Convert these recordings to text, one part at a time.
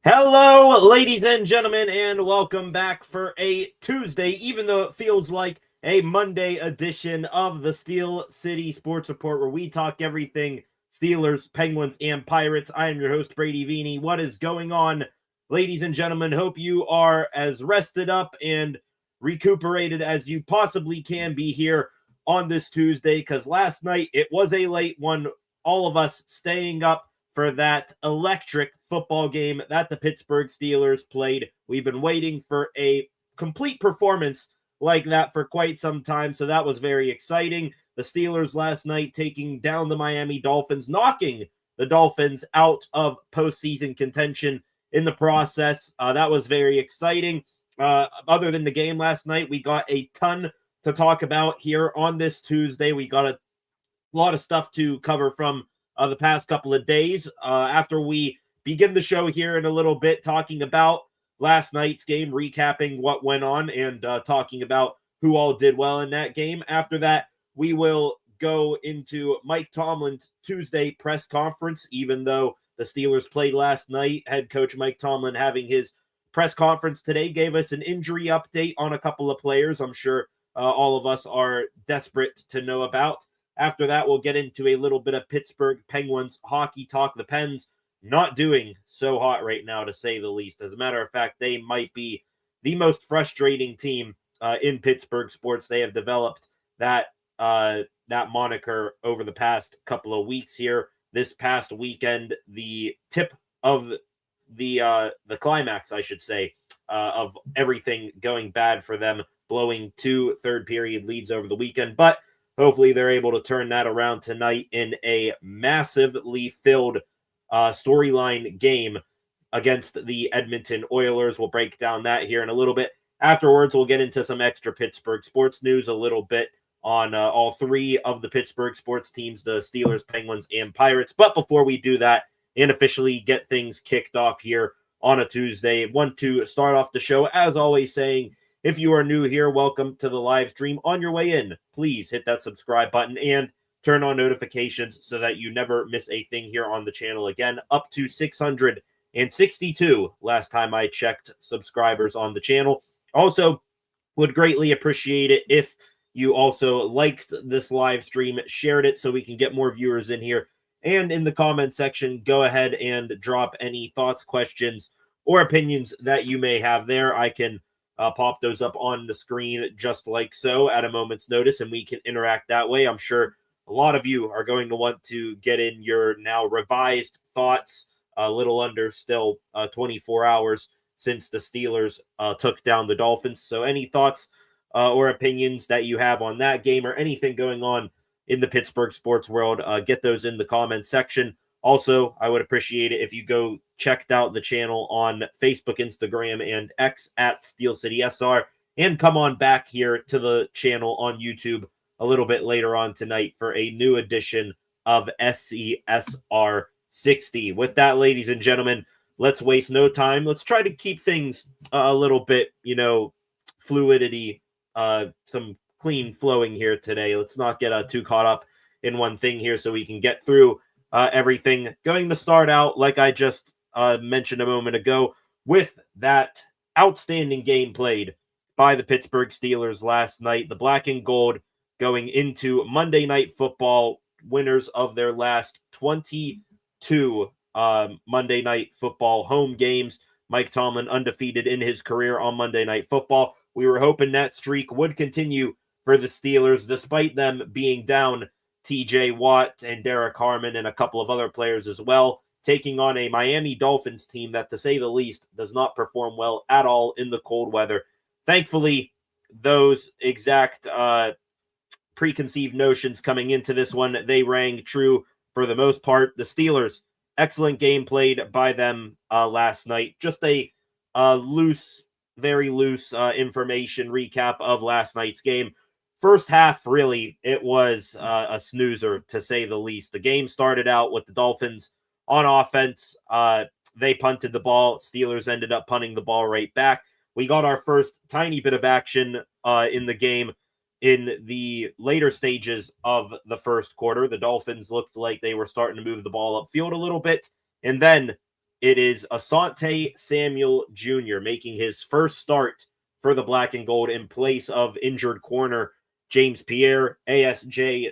Hello, ladies and gentlemen, and welcome back for a Tuesday, even though it feels like a Monday edition of the Steel City Sports Report, where we talk everything Steelers, Penguins, and Pirates. I am your host, Brady Vini. What is going on, ladies and gentlemen? Hope you are as rested up and recuperated as you possibly can be here on this Tuesday, because last night it was a late one, all of us staying up for that electric football game that the Pittsburgh Steelers played. We've been waiting for a complete performance like that for quite some time, so that was very exciting. The Steelers last night taking down the Miami Dolphins, knocking the Dolphins out of postseason contention in the process. That was very exciting. Other than the game last night, we got a ton to talk about here on this Tuesday. We got a lot of stuff to cover from the past couple of days. After we begin the show here in a little bit, talking about last night's game, recapping what went on, and talking about who all did well in that game. After that, we will go into Mike Tomlin's Tuesday press conference, even though the Steelers played last night. Head coach Mike Tomlin having his press conference today gave us an injury update on a couple of players I'm sure all of us are desperate to know about. After that, we'll get into a little bit of Pittsburgh Penguins hockey talk. The Pens not doing so hot right now, to say the least. As a matter of fact, they might be the most frustrating team in Pittsburgh sports. They have developed that moniker over the past couple of weeks here. This past weekend, the tip of the climax, I should say, of everything going bad for them, blowing 2 third-period leads over the weekend. But hopefully they're able to turn that around tonight in a massively filled storyline game against the Edmonton Oilers. We'll break down that here in a little bit. Afterwards, we'll get into some extra Pittsburgh sports news, a little bit on all three of the Pittsburgh sports teams, the Steelers, Penguins, and Pirates. But before we do that and officially get things kicked off here on a Tuesday, I want to start off the show, as always, saying, if you are new here, welcome to the live stream. On your way in, please hit that subscribe button and turn on notifications so that you never miss a thing here on the channel. Again, up to 662 last time I checked subscribers on the channel. Also, would greatly appreciate it if you also liked this live stream, shared it so we can get more viewers in here. And in the comment section, go ahead and drop any thoughts, questions, or opinions that you may have there. I can pop those up on the screen just like so at a moment's notice, and we can interact that way. I'm sure a lot of you are going to want to get in your now revised thoughts, a little under still 24 hours since the Steelers took down the Dolphins. So any thoughts or opinions that you have on that game or anything going on in the Pittsburgh sports world, get those in the comments section. Also, I would appreciate it if you go checked out the channel on Facebook, Instagram, and X at Steel City SR, and come on back here to the channel on YouTube a little bit later on tonight for a new edition of SCSR 60. With that, ladies and gentlemen, let's waste no time. Let's try to keep things a little bit, fluidity, some clean flowing here today. Let's not get too caught up in one thing here so we can get through everything. Going to start out, like I just mentioned a moment ago, with that outstanding game played by the Pittsburgh Steelers last night. The black and gold going into Monday Night Football, winners of their last 22 Monday Night Football home games. Mike Tomlin undefeated in his career on Monday Night Football. We were hoping that streak would continue for the Steelers, despite them being down TJ Watt and Derek Harmon and a couple of other players as well, taking on a Miami Dolphins team that, to say the least, does not perform well at all in the cold weather. Thankfully, those exact preconceived notions coming into this one, they rang true for the most part. The Steelers, excellent game played by them last night. Just a very loose information recap of last night's game. First half, really, it was a snoozer, to say the least. The game started out with the Dolphins on offense. They punted the ball. Steelers ended up punting the ball right back. We got our first tiny bit of action in the game in the later stages of the first quarter. The Dolphins looked like they were starting to move the ball upfield a little bit. And then it is Asante Samuel Jr. making his first start for the Black and Gold in place of injured corner James Pierre. ASJ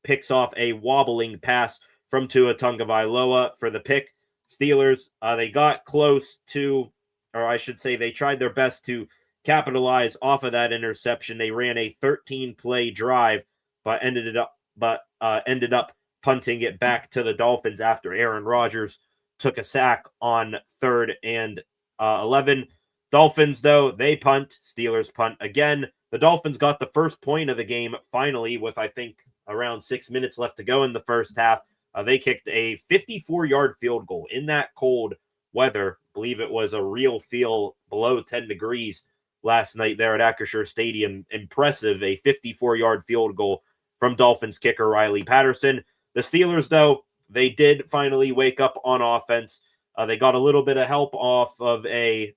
picks off a wobbling pass from Tua Tagovailoa for the pick. Steelers, they got close to, or I should say they tried their best to capitalize off of that interception. They ran a 13-play drive, but ended up punting it back to the Dolphins after Aaron Rodgers took a sack on 3rd and 11. Dolphins, though, they punt. Steelers punt again. The Dolphins got the first point of the game finally with, I think, around 6 minutes left to go in the first half. They kicked a 54-yard field goal in that cold weather. I believe it was a real feel below 10 degrees last night there at Acrisure Stadium. Impressive, a 54-yard field goal from Dolphins kicker Riley Patterson. The Steelers, though, they did finally wake up on offense. They got a little bit of help off of a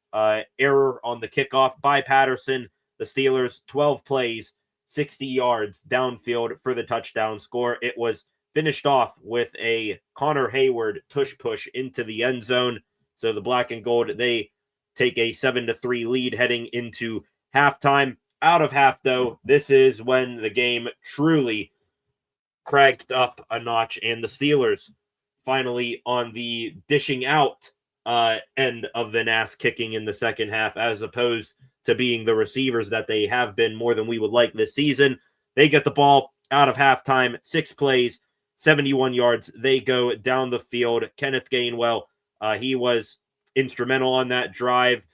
error on the kickoff by Patterson. The Steelers, 12 plays, 60 yards downfield for the touchdown score. It was finished off with a Connor Hayward tush push into the end zone. So the Black and Gold, they take a 7-3 lead heading into halftime. Out of half, though, this is when the game truly cranked up a notch, and the Steelers finally on the dishing out end of the NAS kicking in the second half, as opposed to being the receivers that they have been more than we would like this season. They get the ball out of halftime, 6 plays, 71 yards. They go down the field. Kenneth Gainwell, he was instrumental on that drive.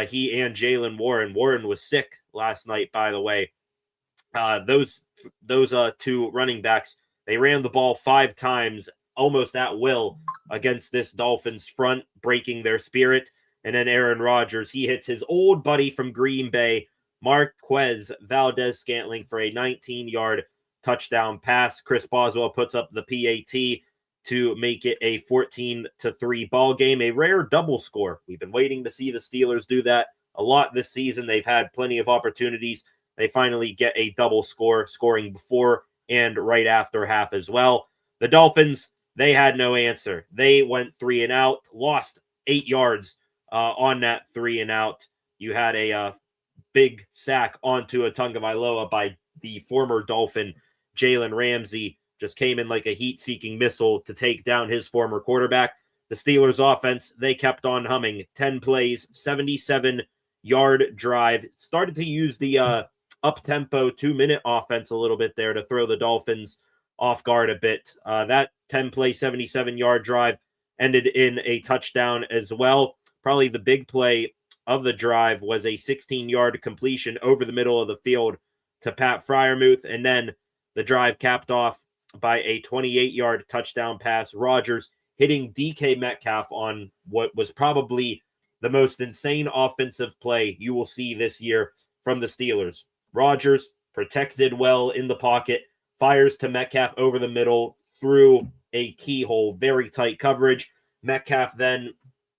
He and Jalen Warren. Warren was sick last night, by the way. Those two running backs, they ran the ball 5 times, almost at will, against this Dolphins front, breaking their spirit. And then Aaron Rodgers, he hits his old buddy from Green Bay, Marquez Valdez-Scantling, for a 19-yard touchdown pass. Chris Boswell puts up the PAT to make it a 14-3 ball game, a rare double score. We've been waiting to see the Steelers do that a lot this season. They've had plenty of opportunities. They finally get a double score, scoring before and right after half as well. The Dolphins, they had no answer. They went 3 and out, lost 8 yards on that 3 and out. You had a big sack onto a Tagovailoa by the former Dolphin, Jalen Ramsey. Just came in like a heat-seeking missile to take down his former quarterback. The Steelers' offense, they kept on humming. 10 plays, 77-yard drive. Started to use the up-tempo 2-minute offense a little bit there to throw the Dolphins off guard a bit. That 10-play, 77-yard drive ended in a touchdown as well. Probably the big play of the drive was a 16-yard completion over the middle of the field to Pat Freiermuth, and then the drive capped off by a 28-yard touchdown pass. Rodgers hitting DK Metcalf on what was probably the most insane offensive play you will see this year from the Steelers. Rodgers protected well in the pocket, fires to Metcalf over the middle through a keyhole, very tight coverage. Metcalf then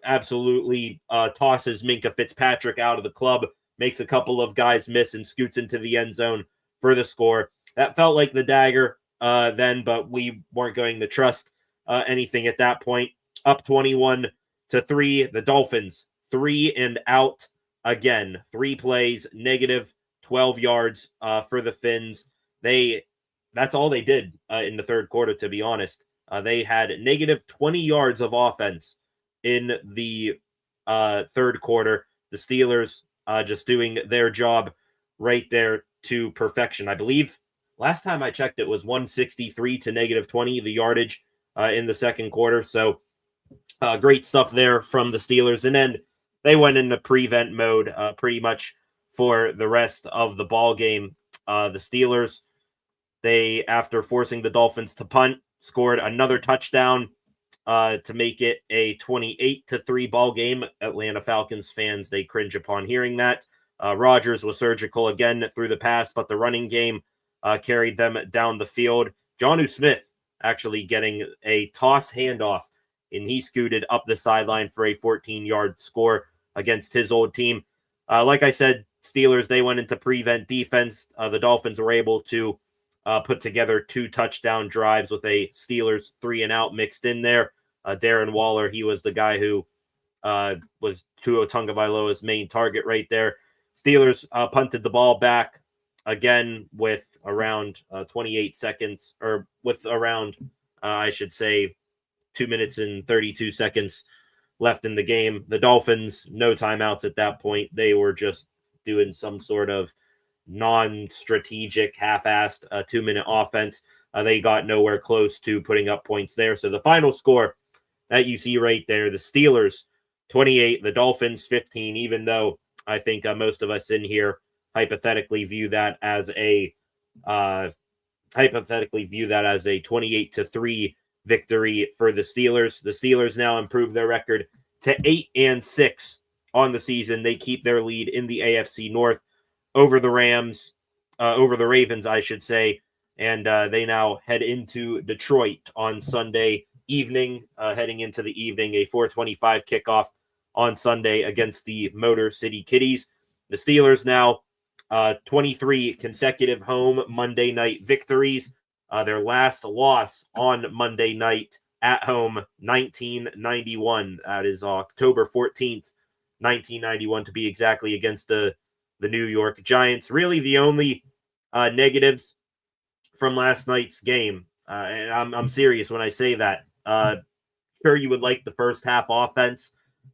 absolutely tosses Minkah Fitzpatrick out of the club, makes a couple of guys miss, and scoots into the end zone for the score. That felt like the dagger then, but we weren't going to trust anything at that point. Up 21-3, the Dolphins 3 and out again. 3 plays, negative 12 yards for the Fins. That's all they did in the third quarter, to be honest. They had negative 20 yards of offense in the third quarter. The Steelers just doing their job right there to perfection. I believe last time I checked, it was 163 to negative 20, the yardage in the second quarter. So great stuff there from the Steelers. And then they went into prevent mode pretty much for the rest of the ball game. The Steelers, they, after forcing the Dolphins to punt, scored another touchdown to make it a 28-3 ball game. Atlanta Falcons fans, they cringe upon hearing that. Rodgers was surgical again through the pass, but the running game carried them down the field. Jonnu Smith actually getting a toss handoff, and he scooted up the sideline for a 14-yard score against his old team. Like I said, Steelers, they went into prevent defense. The Dolphins were able to put together 2 touchdown drives with a Steelers 3 and out mixed in there. Darren Waller, he was the guy who was Tua Tagovailoa's main target right there. Steelers punted the ball back again with around 28 seconds, or with around, I should say, 2 minutes and 32 seconds left in the game. The Dolphins, no timeouts at that point. They were just doing some sort of non-strategic, half-assed 2-minute offense. They got nowhere close to putting up points there. So the final score that you see right there, the Steelers 28, the Dolphins 15, even though I think most of us in here hypothetically view that as a 28-3 victory for the Steelers. The Steelers now improve their record to 8-6 on the season. They keep their lead in the AFC North over the Ravens, I should say, and they now head into Detroit on Sunday evening, heading into the evening, a 4:25 kickoff on Sunday against the Motor City Kitties. The Steelers now 23 consecutive home Monday night victories. Their last loss on Monday night at home, 1991. That is October 14th, 1991 to be exactly, against the New York Giants. Really the only negatives from last night's game, and I'm serious when I say that. Sure, you would like the first half offense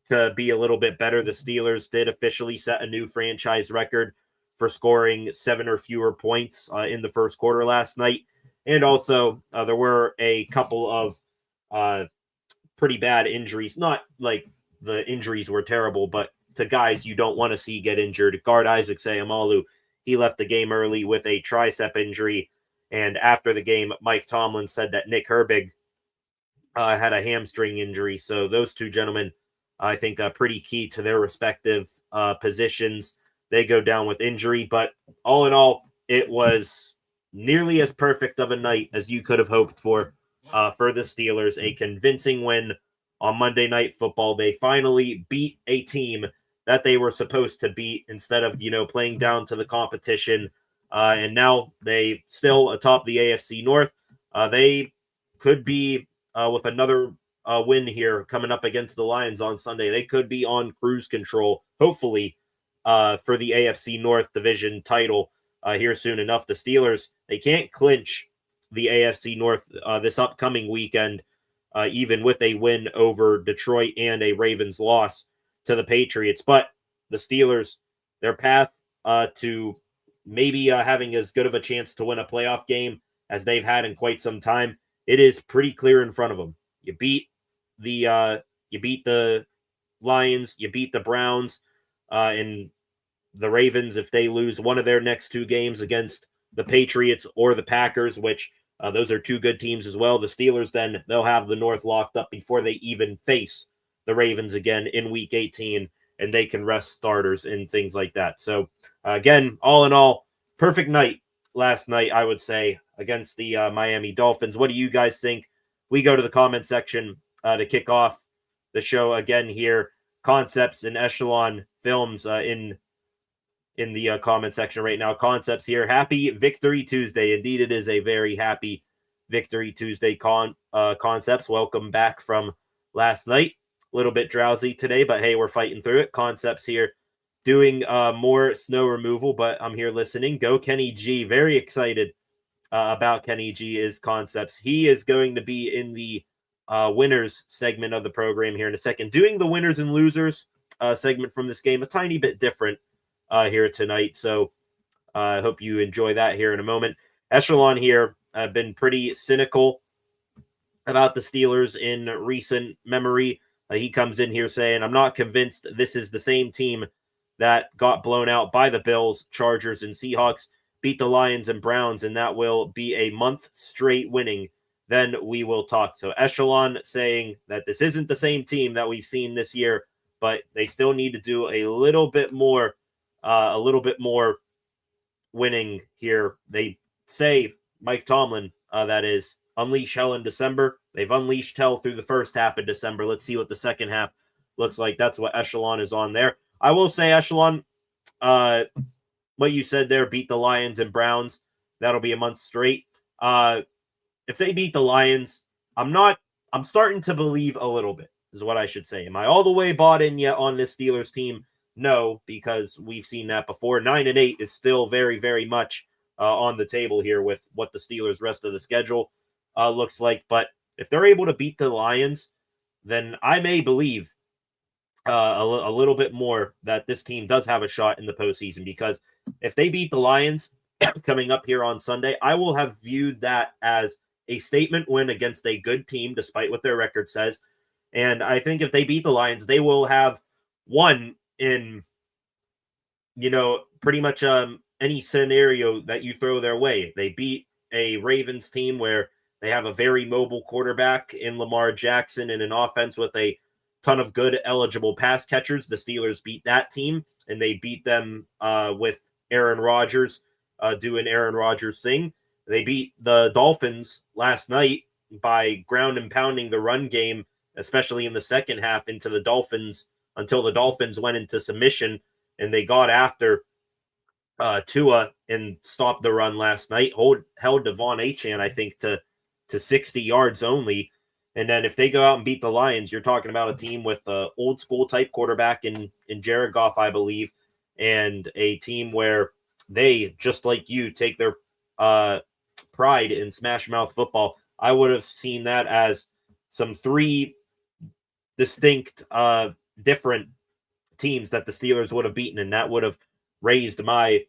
to be a little bit better. The Steelers did officially set a new franchise record for scoring 7 or fewer points in the first quarter last night. And also, there were a couple of pretty bad injuries. Not like the injuries were terrible, but to guys you don't want to see get injured. Guard Isaac Seumalo, he left the game early with a tricep injury. And after the game, Mike Tomlin said that Nick Herbig had a hamstring injury. So those two gentlemen, I think, pretty key to their respective positions. They go down with injury. But all in all, it was nearly as perfect of a night as you could have hoped for the Steelers. A convincing win on Monday Night Football. They finally beat a team that they were supposed to beat instead of, playing down to the competition. And now they still atop the AFC North. They could be with another win here coming up against the Lions on Sunday. They could be on cruise control, hopefully, for the AFC North division title here soon enough. The Steelers, they can't clinch the AFC North this upcoming weekend, even with a win over Detroit and a Ravens loss to the Patriots. But the Steelers, their path to maybe having as good of a chance to win a playoff game as they've had in quite some time, it is pretty clear in front of them. You beat the Lions, you beat the Browns, and the Ravens, if they lose one of their next two games against the Patriots or the Packers, which those are two good teams as well. The Steelers, then they'll have the North locked up before they even face the Ravens again in Week 18, and they can rest starters and things like that. So again, all in all, perfect night last night, I would say, against the Miami Dolphins. What do you guys think? We go to the comment section to kick off the show again here. Concepts and Echelon Films in the comment section right now. Concepts here. Happy Victory Tuesday. Indeed, it is a very happy Victory Tuesday. Concepts, welcome back from last night. A little bit drowsy today, but hey, we're fighting through it. Concepts here doing more snow removal, but I'm here listening. Go Kenny G. Very excited about Kenny G is Concepts. He is going to be in the winners segment of the program here in a second, doing the winners and losers segment from this game, a tiny bit different here tonight. So I hope you enjoy that here in a moment. Echelon here have been pretty cynical about the Steelers in recent memory. He comes in here saying, I'm not convinced this is the same team that got blown out by the Bills, Chargers, and Seahawks, beat the Lions and Browns, and that will be a month straight winning. Then we will talk. So Echelon saying that this isn't the same team that we've seen this year, but they still need to do a little bit more winning here. They say, Mike Tomlin, that is, unleash hell in December. They've unleashed hell through the first half of December. Let's see what the second half looks like. That's what Echelon is on there. I will say, Echelon, what you said there, beat the Lions and Browns. That'll be a month straight. If they beat the Lions, I'm starting to believe a little bit. is what I should say. Am I all the way bought in yet on this Steelers team? No, because we've seen that before. 9-8 is still very, very much on the table here with what the Steelers' rest of the schedule looks like. But if they're able to beat the Lions, then I may believe a little bit more that this team does have a shot in the postseason, because if they beat the Lions coming up here on Sunday, I will have viewed that as a statement win against a good team, despite what their record says. And I think if they beat the Lions, they will have won in, pretty much any scenario that you throw their way. They beat a Ravens team where they have a very mobile quarterback in Lamar Jackson and an offense with a ton of good eligible pass catchers. The Steelers beat that team, and they beat them with Aaron Rodgers doing Aaron Rodgers thing. They beat the Dolphins last night by ground and pounding the run game, especially in the second half, into the Dolphins, until the Dolphins went into submission, and they got after Tua and stopped the run last night. Held Devon Achane, I think, to 60 yards only. And then if they go out and beat the Lions, you're talking about a team with an old school type quarterback in Jared Goff, I believe, and a team where they, just like you, take their pride in smash mouth football. I would have seen that as some three distinct, different teams that the Steelers would have beaten, and that would have raised my,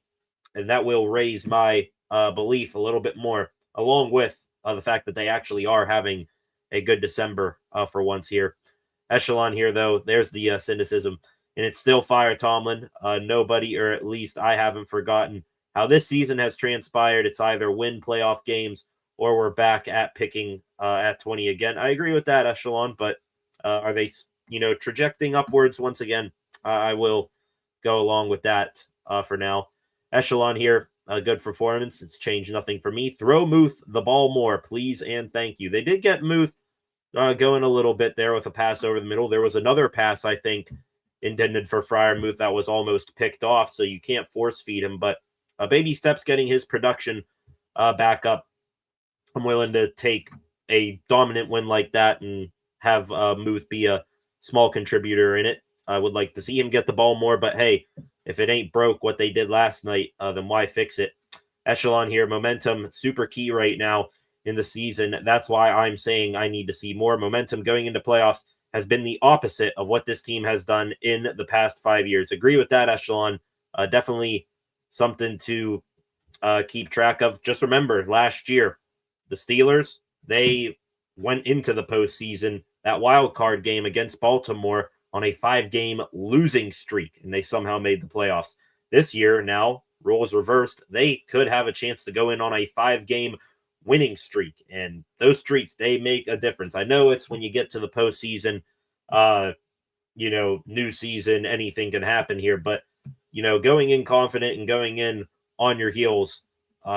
and that will raise my belief a little bit more, along with the fact that they actually are having a good December for once here. Echelon here, though, there's the cynicism, and it's still fire Tomlin. Nobody, or at least I haven't forgotten how this season has transpired. It's either win playoff games or we're back at picking at 20 again. I agree with that, Echelon, but are they, trajecting upwards once again? I will go along with that for now. Echelon here, a good performance. It's changed nothing for me. Throw Muth the ball more, please and thank you. They did get Muth going a little bit there with a pass over the middle. There was another pass, I think, intended for Freiermuth that was almost picked off, so you can't force feed him. But baby steps getting his production back up. I'm willing to take a dominant win like that and have Muth be a small contributor in it. I would like to see him get the ball more, but hey, if it ain't broke what they did last night, then why fix it? Echelon here, momentum, super key right now in the season. That's why I'm saying I need to see more momentum going into playoffs. Has been the opposite of what this team has done in the past 5 years. Agree with that, Echelon. Definitely something to keep track of. Just remember, last year, the Steelers, they went into the postseason, that wild card game against Baltimore, on a 5-game losing streak, and they somehow made the playoffs. This year, now, roles reversed. They could have a chance to go in on a 5-game winning streak, and those streaks, they make a difference. I know it's when you get to the postseason, new season, anything can happen here, but, going in confident and going in on your heels,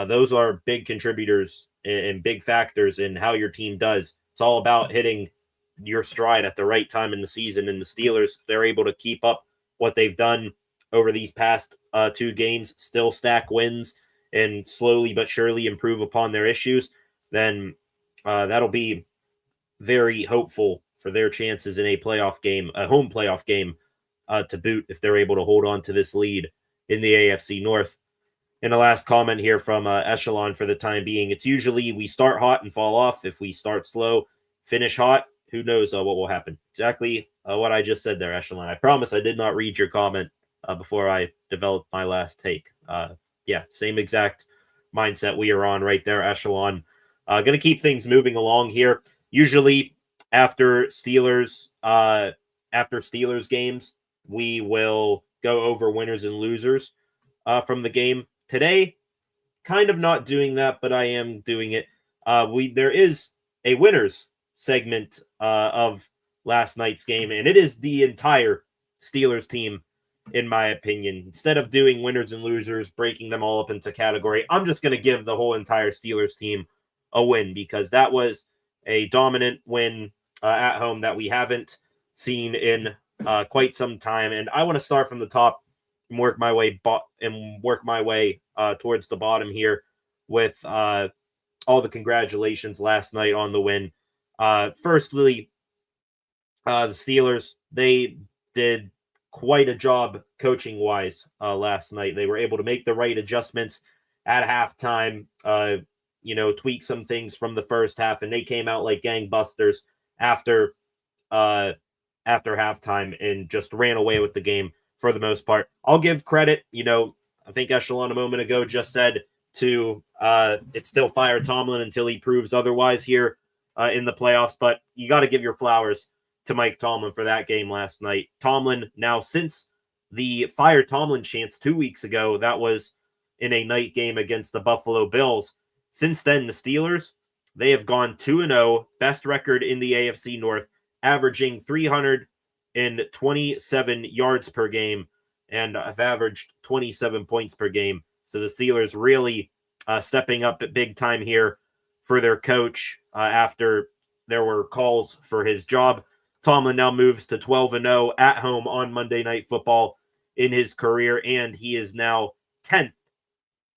those are big contributors and big factors in how your team does. It's all about hitting your stride at the right time in the season. And the Steelers, if they're able to keep up what they've done over these past 2 games, still stack wins and slowly but surely improve upon their issues, then that'll be very hopeful for their chances in a playoff game, a home playoff game to boot, if they're able to hold on to this lead in the AFC North. And the last comment here from Echelon for the time being, it's usually we start hot and fall off. If we start slow, finish hot, who knows what will happen. Exactly what I just said there, Echelon. I promise I did not read your comment before I developed my last take. Same exact mindset we are on right there, Echelon. Going to keep things moving along here. Usually after Steelers games, we will go over winners and losers from the game. Today, kind of not doing that, but I am doing it. There is a winners segment of last night's game, and it is the entire Steelers team, in my opinion. Instead of doing winners and losers, breaking them all up into category, I'm just going to give the whole entire Steelers team a win, because that was a dominant win at home that we haven't seen in quite some time. And I want to start from the top and work my way towards the bottom here with all the congratulations last night on the win. Firstly, The Steelers, they did quite a job coaching-wise last night. They were able to make the right adjustments at halftime, tweak some things from the first half, and they came out like gangbusters after uh, after halftime and just ran away with the game for the most part. I'll give credit. I think Echelon a moment ago just said to it's still fire Tomlin until he proves otherwise here in the playoffs, but you got to give your flowers to Mike Tomlin for that game last night. Tomlin, now since the fire Tomlin chance 2 weeks ago, that was in a night game against the Buffalo Bills. Since then, the Steelers, they have gone 2-0, best record in the AFC North, averaging 327 yards per game, and have averaged 27 points per game. So the Steelers really stepping up at big time here for their coach after there were calls for his job. Tomlin now moves to 12-0 at home on Monday Night Football in his career, and he is now 10th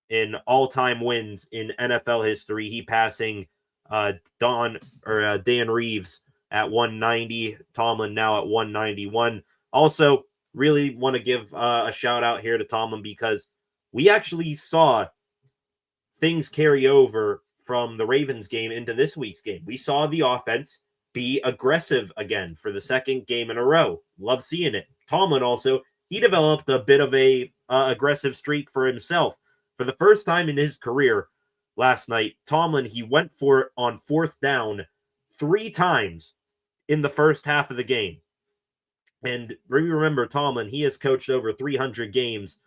in all-time wins in NFL history. He passing Dan Reeves at 190. Tomlin now at 191. Also, really want to give a shout out here to Tomlin because we actually saw things carry over from the Ravens game into this week's game. We saw the offense be aggressive again for the second game in a row. Love seeing it. Tomlin also, he developed a bit of a aggressive streak for himself. For the first time in his career last night, Tomlin, he went for it on fourth down 3 times in the first half of the game. And remember, Tomlin, he has coached over 300 games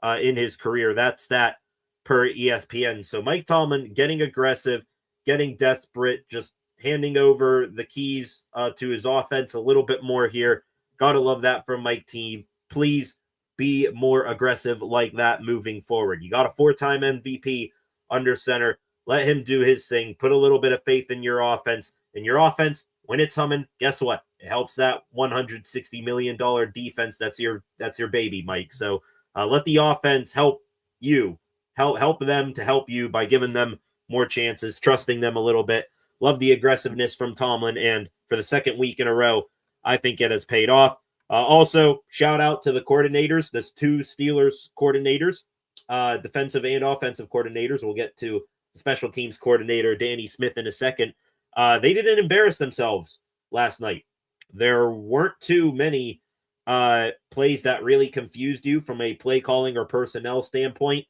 in his career. That stat per ESPN. So Mike Tomlin getting aggressive, getting desperate, just handing over the keys to his offense a little bit more here. Gotta love that from Mike team. Please be more aggressive like that moving forward. You got a 4-time MVP under center. Let him do his thing. Put a little bit of faith in your offense. And your offense, when it's humming, guess what? It helps that $160 million defense. That's your baby, Mike. So let the offense help you. Help them to help you by giving them more chances, trusting them a little bit. Love the aggressiveness from Tomlin, and for the second week in a row, I think it has paid off. Also, shout out to the coordinators, the 2 Steelers coordinators, defensive and offensive coordinators. We'll get to the special teams coordinator, Danny Smith, in a second. They didn't embarrass themselves last night. There weren't too many plays that really confused you from a play calling or personnel standpoint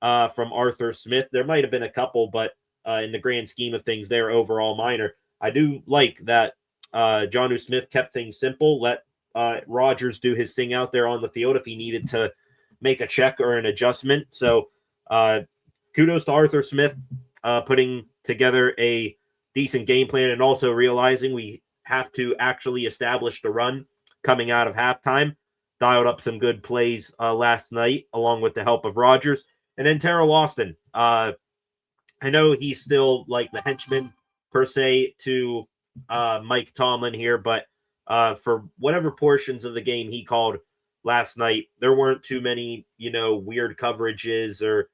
from Arthur Smith. There might have been a couple, but in the grand scheme of things, they're overall minor. I do like that Jonnu Smith kept things simple, let Rodgers do his thing out there on the field if he needed to make a check or an adjustment. So kudos to Arthur Smith putting together a decent game plan and also realizing we have to actually establish the run coming out of halftime. Dialed up some good plays last night along with the help of Rodgers. And then Terrell Austin. I know he's still like the henchman per se to Mike Tomlin here, but for whatever portions of the game he called last night, there weren't too many, weird coverages or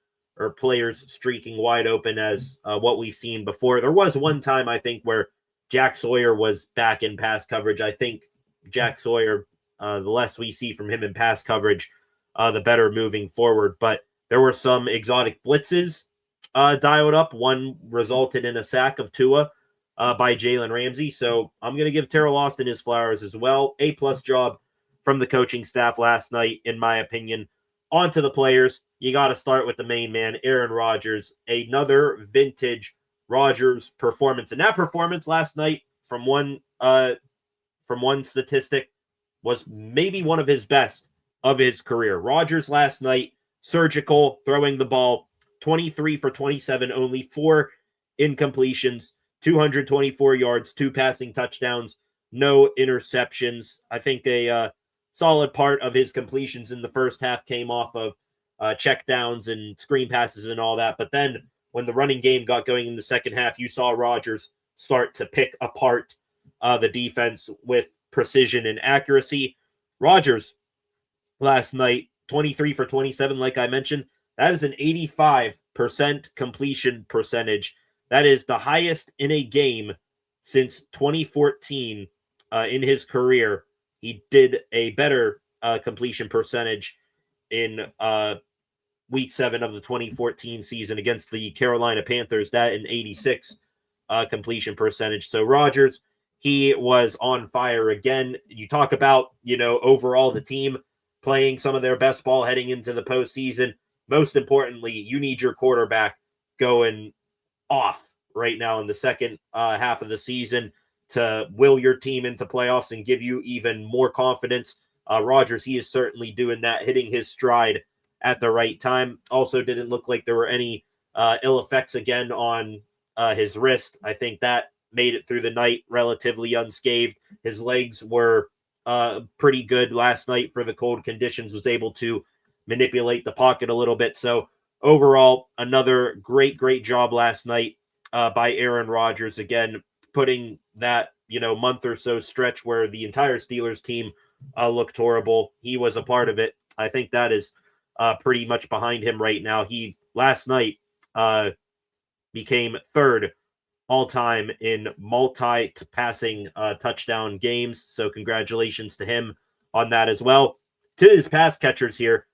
players streaking wide open as what we've seen before. There was one time, I think, where Jack Sawyer was back in pass coverage. I think Jack Sawyer, the less we see from him in pass coverage, the better moving forward. But there were some exotic blitzes dialed up. One resulted in a sack of Tua by Jalen Ramsey. So I'm going to give Terrell Austin his flowers as well. A+ job from the coaching staff last night, in my opinion. On to the players. You got to start with the main man, Aaron Rodgers. Another vintage Rodgers performance. And that performance last night, from one statistic, was maybe one of his best of his career. Rodgers last night, surgical, throwing the ball, 23 for 27, only 4 incompletions, 224 yards, 2 passing touchdowns, no interceptions. I think a solid part of his completions in the first half came off of check downs and screen passes and all that. But then when the running game got going in the second half, you saw Rodgers start to pick apart the defense with precision and accuracy. Rodgers last night, 23 for 27, like I mentioned. That is an 85% completion percentage. That is the highest in a game since 2014 in his career, he did a better completion percentage in Week 7 of the 2014 season against the Carolina Panthers, that in 86 completion percentage. So Rodgers, he was on fire again. You talk about, overall the team playing some of their best ball heading into the postseason. Most importantly, you need your quarterback going off right now in the second half of the season to will your team into playoffs and give you even more confidence. Rodgers, he is certainly doing that, hitting his stride at the right time. Also didn't look like there were any ill effects again on his wrist. I think that made it through the night relatively unscathed. His legs were pretty good last night for the cold conditions, was able to manipulate the pocket a little bit. So overall, another great job last night by Aaron Rodgers. Again, putting that, month or so stretch where the entire Steelers team looked horrible. He was a part of it. I think that is pretty much behind him right now. He last night became third all-time in multi-passing touchdown games. So congratulations to him on that as well. To his pass catchers here,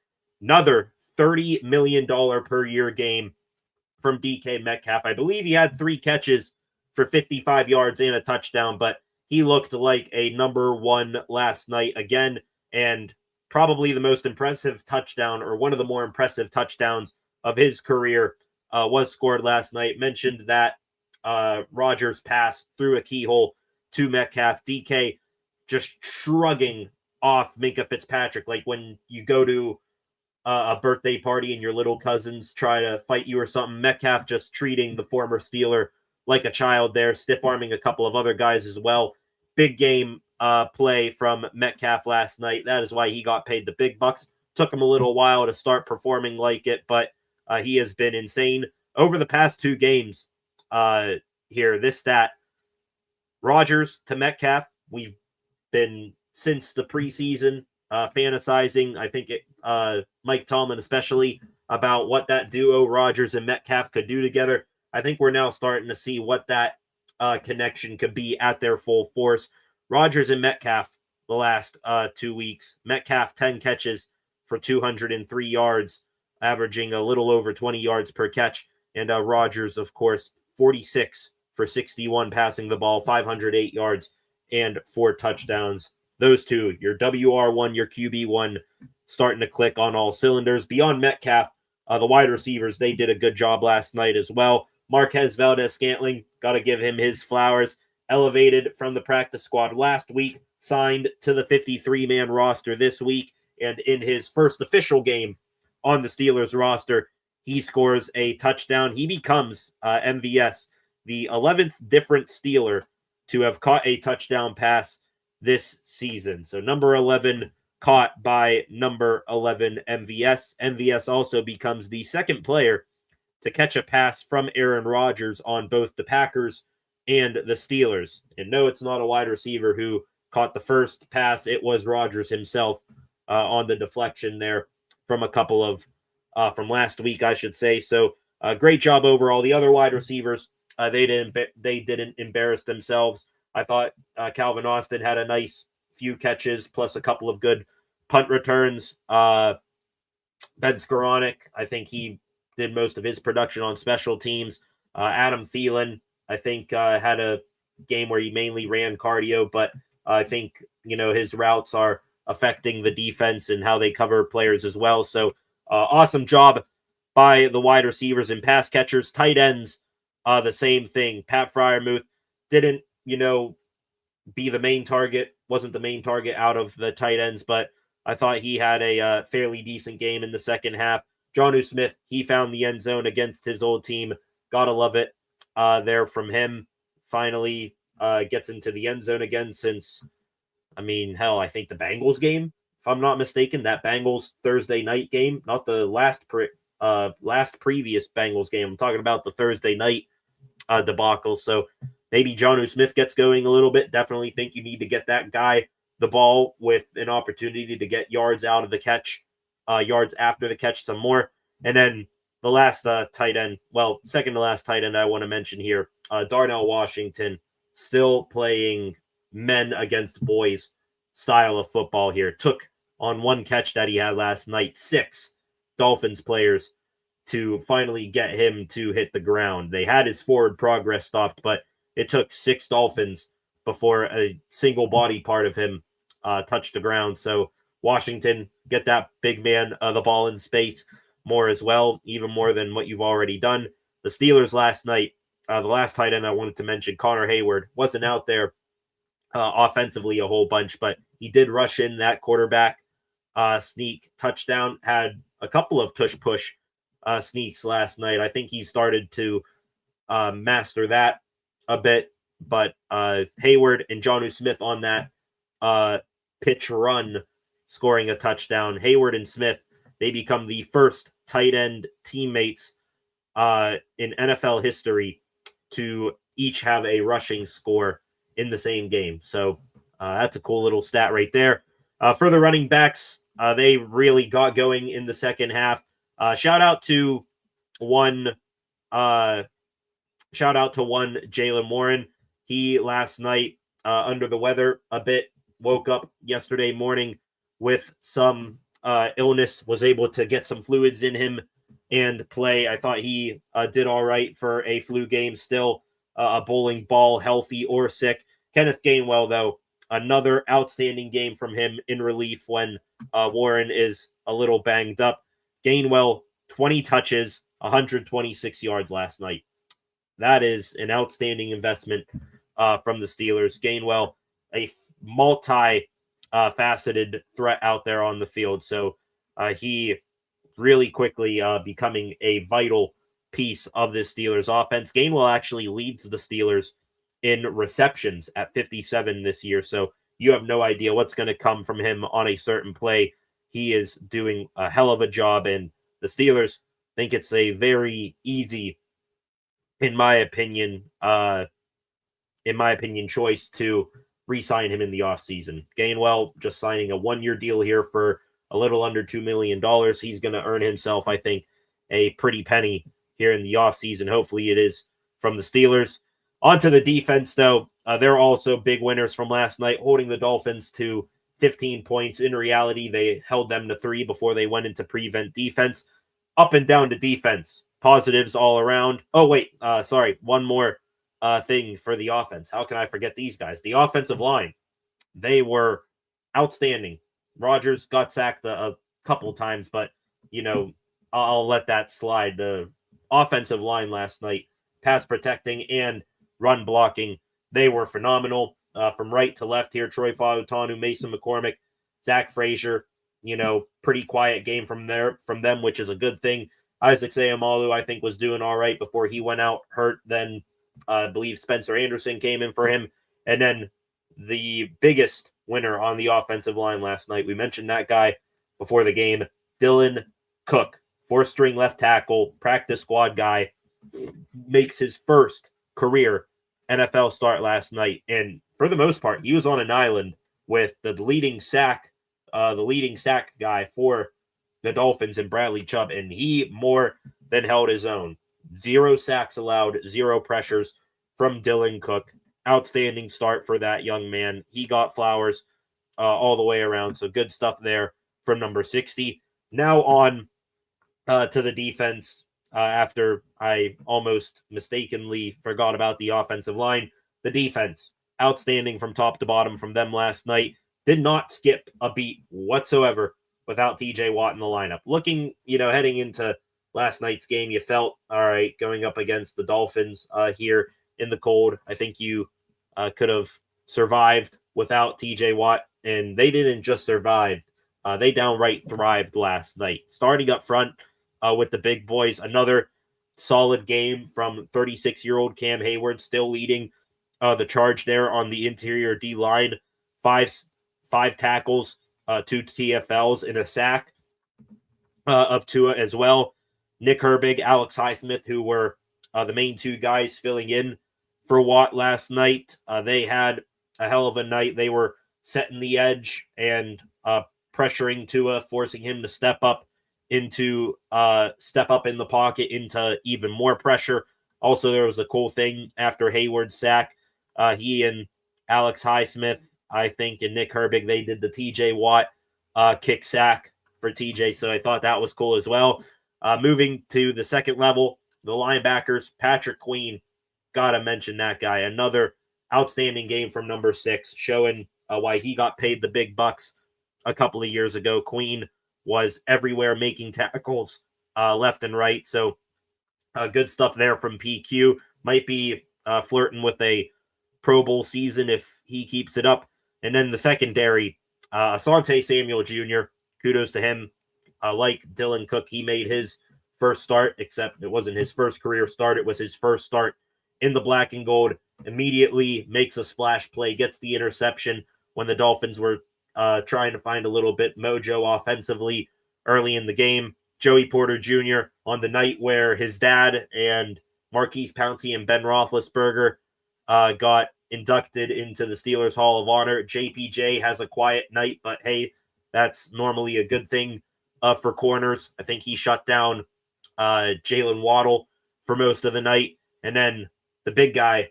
another $30 million per year game from DK Metcalf. I believe he had 3 catches for 55 yards and a touchdown, but he looked like a number one last night again, and probably the most impressive touchdown, or one of the more impressive touchdowns of his career, was scored last night. Mentioned that Rodgers passed through a keyhole to Metcalf. DK just shrugging off Minkah Fitzpatrick, like when you go to a birthday party and your little cousins try to fight you or something. Metcalf just treating the former Steeler like a child there, stiff-arming a couple of other guys as well. Big game play from Metcalf last night. That is why he got paid the big bucks. Took him a little while to start performing like it, but he has been insane. Over the past 2 games here, this stat, Rodgers to Metcalf, we've been, since the preseason, fantasizing, I think Mike Tomlin especially, about what that duo Rodgers and Metcalf could do together. I think we're now starting to see what that connection could be at their full force. Rodgers and Metcalf the last 2 weeks. Metcalf 10 catches for 203 yards, averaging a little over 20 yards per catch. And Rodgers, of course, 46 for 61 passing the ball, 508 yards, and 4 touchdowns. Those two, your WR1, your QB1, starting to click on all cylinders. Beyond Metcalf, the wide receivers, they did a good job last night as well. Marquez Valdes-Scantling, got to give him his flowers. Elevated from the practice squad last week, signed to the 53-man roster this week, and in his first official game on the Steelers roster, he scores a touchdown. He becomes MVS, the 11th different Steeler to have caught a touchdown pass this season. So number 11 caught by number 11 MVS. MVS also becomes the second player to catch a pass from Aaron Rodgers on both the Packers and the Steelers. And no, it's not a wide receiver who caught the first pass. It was Rodgers himself on the deflection there from a couple of, from last week, I should say. So great job overall. The other wide receivers, they didn't embarrass themselves. I thought Calvin Austin had a nice few catches, plus a couple of good punt returns. Ben Skoranek, I think he did most of his production on special teams. Adam Thielen, I think, had a game where he mainly ran cardio, but I think, his routes are affecting the defense and how they cover players as well. So awesome job by the wide receivers and pass catchers. Tight ends, the same thing. Pat Freiermuth didn't, be the main target, wasn't the main target out of the tight ends, but I thought he had a fairly decent game in the second half. Jonnu Smith, he found the end zone against his old team. Gotta love it there from him. Finally gets into the end zone again since, I think the Bengals game, if I'm not mistaken, that Bengals Thursday night game, not the last previous Bengals game. I'm talking about the Thursday night debacle. So maybe Jonnu Smith gets going a little bit. Definitely think you need to get that guy the ball with an opportunity to get yards out of the catch, yards after the catch some more. And then the last tight end, second to last tight end I want to mention here, Darnell Washington, still playing men against boys style of football here. Took on one catch that he had last night, 6 Dolphins players to finally get him to hit the ground. They had his forward progress stopped, but it took 6 Dolphins before a single body part of him touched the ground. So Washington, get that big man the ball in space more as well, even more than what you've already done. The Steelers last night, the last tight end I wanted to mention, Connor Hayward, wasn't out there offensively a whole bunch, but he did rush in that quarterback sneak touchdown, had a couple of tush-push sneaks last night. I think he started to master that a bit, but Hayward and Jonnu Smith on that pitch run scoring a touchdown. Hayward and Smith, they become the first tight end teammates in NFL history to each have a rushing score in the same game. So that's a cool little stat right there. For the running backs, they really got going in the second half. Shout out to one Jaylen Warren. He last night under the weather a bit, woke up yesterday morning with some illness, was able to get some fluids in him and play. I thought he did all right for a flu game, still a bowling ball, healthy or sick. Kenneth Gainwell, though, another outstanding game from him in relief when Warren is a little banged up. Gainwell, 20 touches, 126 yards last night. That is an outstanding investment from the Steelers. Gainwell, a multi-faceted threat out there on the field. So he really quickly becoming a vital piece of this Steelers offense. Gainwell actually leads the Steelers in receptions at 57 this year. So you have no idea what's going to come from him on a certain play. He is doing a hell of a job, and the Steelers think it's a very easy, in my opinion, choice to re-sign him in the offseason. Gainwell just signing a 1-year deal here for a little under $2 million. He's going to earn himself, I think, a pretty penny here in the offseason. Hopefully it is from the Steelers. On to the defense, though. They're also big winners from last night, holding the Dolphins to 15 points. In reality, they held them to 3 before they went into prevent defense. Up and down to defense. Positives all around. Oh, wait. Sorry. One more thing for the offense. How can I forget these guys? The offensive line. They were outstanding. Rodgers got sacked a couple times, but, I'll let that slide. The offensive line last night, pass protecting and run blocking, they were phenomenal. From right to left here, Troy Fautanu, Mason McCormick, Zach Frazier, pretty quiet game from them, which is a good thing. Isaac Seumalo, I think, was doing all right before he went out hurt. Then I believe Spencer Anderson came in for him. And then the biggest winner on the offensive line last night, we mentioned that guy before the game, Dylan Cook, 4th-string left tackle, practice squad guy, makes his first career NFL start last night. And for the most part, he was on an island with the leading sack guy for the Dolphins and Bradley Chubb, and he more than held his own. 0 sacks allowed, 0 pressures from Dylan Cook. Outstanding start for that young man. He got flowers all the way around, so good stuff there from number 60. Now on to the defense. After I almost mistakenly forgot about the offensive line, the defense, outstanding from top to bottom from them last night. Did not skip a beat whatsoever without TJ Watt in the lineup. Looking, heading into last night's game, you felt, all right, going up against the Dolphins here in the cold. I think you could have survived without TJ Watt, and they didn't just survive. They downright thrived last night. Starting up front, with the big boys. Another solid game from 36-year-old Cam Hayward, still leading the charge there on the interior D-line. Five tackles, 2 TFLs, and a sack of Tua as well. Nick Herbig, Alex Highsmith, who were the main 2 guys filling in for Watt last night. They had a hell of a night. They were setting the edge and pressuring Tua, forcing him to step up in the pocket into even more pressure. Also, there was a cool thing after Hayward's sack. He and Alex Highsmith, I think, and Nick Herbig, they did the TJ Watt kick sack for TJ, so I thought that was cool as well. Moving to the second level, the linebackers, Patrick Queen, gotta mention that guy. Another outstanding game from number 6, showing why he got paid the big bucks a couple of years ago. Queen was everywhere making tackles left and right, so good stuff there from PQ. Might be flirting with a Pro Bowl season if he keeps it up. And then the secondary, Asante Samuel Jr., kudos to him. Like Dylan Cook, he made his first start, except it wasn't his first career start. It was his first start in the black and gold. Immediately makes a splash play, gets the interception when the Dolphins were trying to find a little bit mojo offensively early in the game. Joey Porter Jr. on the night where his dad and Marquise Pouncey and Ben Roethlisberger got inducted into the Steelers Hall of Honor. JPJ has a quiet night, but hey, that's normally a good thing for corners. I think he shut down Jalen Waddle for most of the night. And then the big guy,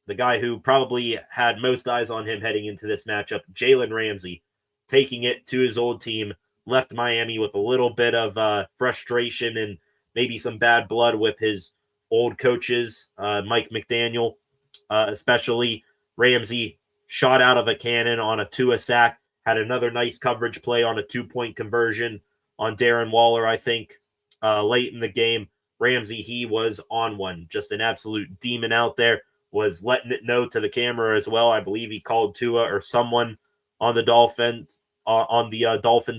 the guy who probably had most eyes on him heading into this matchup, Jalen Ramsey, taking it to his old team, left Miami with a little bit of frustration and maybe some bad blood with his old coaches, Mike McDaniel, especially. Ramsey shot out of a cannon on a Tua sack, had another nice coverage play on a 2-point conversion on Darren Waller, I think, late in the game. Ramsey, he was on one, just an absolute demon out there, was letting it know to the camera as well. I believe he called Tua or someone on the Dolphins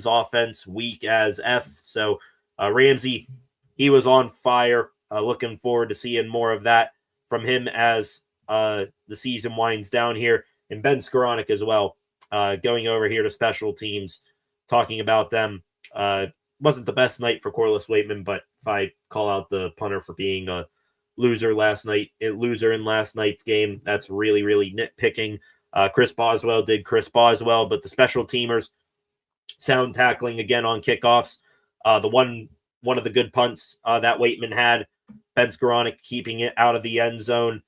offense weak as F. So Ramsey, he was on fire. Looking forward to seeing more of that from him as the season winds down here. And Ben Skoranek as well, going over here to special teams, talking about them. Wasn't the best night for Corliss Waitman, but if I call out the punter for being a loser in last night's game, that's really, really nitpicking. Chris Boswell did Chris Boswell, but the special teamers, sound tackling again on kickoffs. The one of the good punts that Waitman had, Ben Skoranek keeping it out of the end zone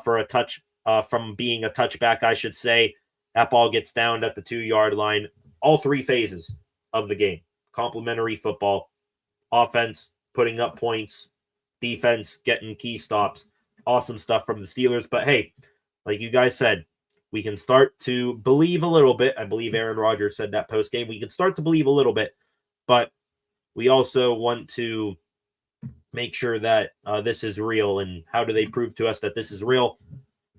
for a touch, from being a touchback, I should say. That ball gets down at the 2-yard line. All 3 phases of the game. Complementary football. Offense, putting up points. Defense, getting key stops. Awesome stuff from the Steelers. But hey, like you guys said, we can start to believe a little bit. I believe Aaron Rodgers said that post-game. We can start to believe a little bit, but we also want to make sure that this is real. And how do they prove to us that this is real?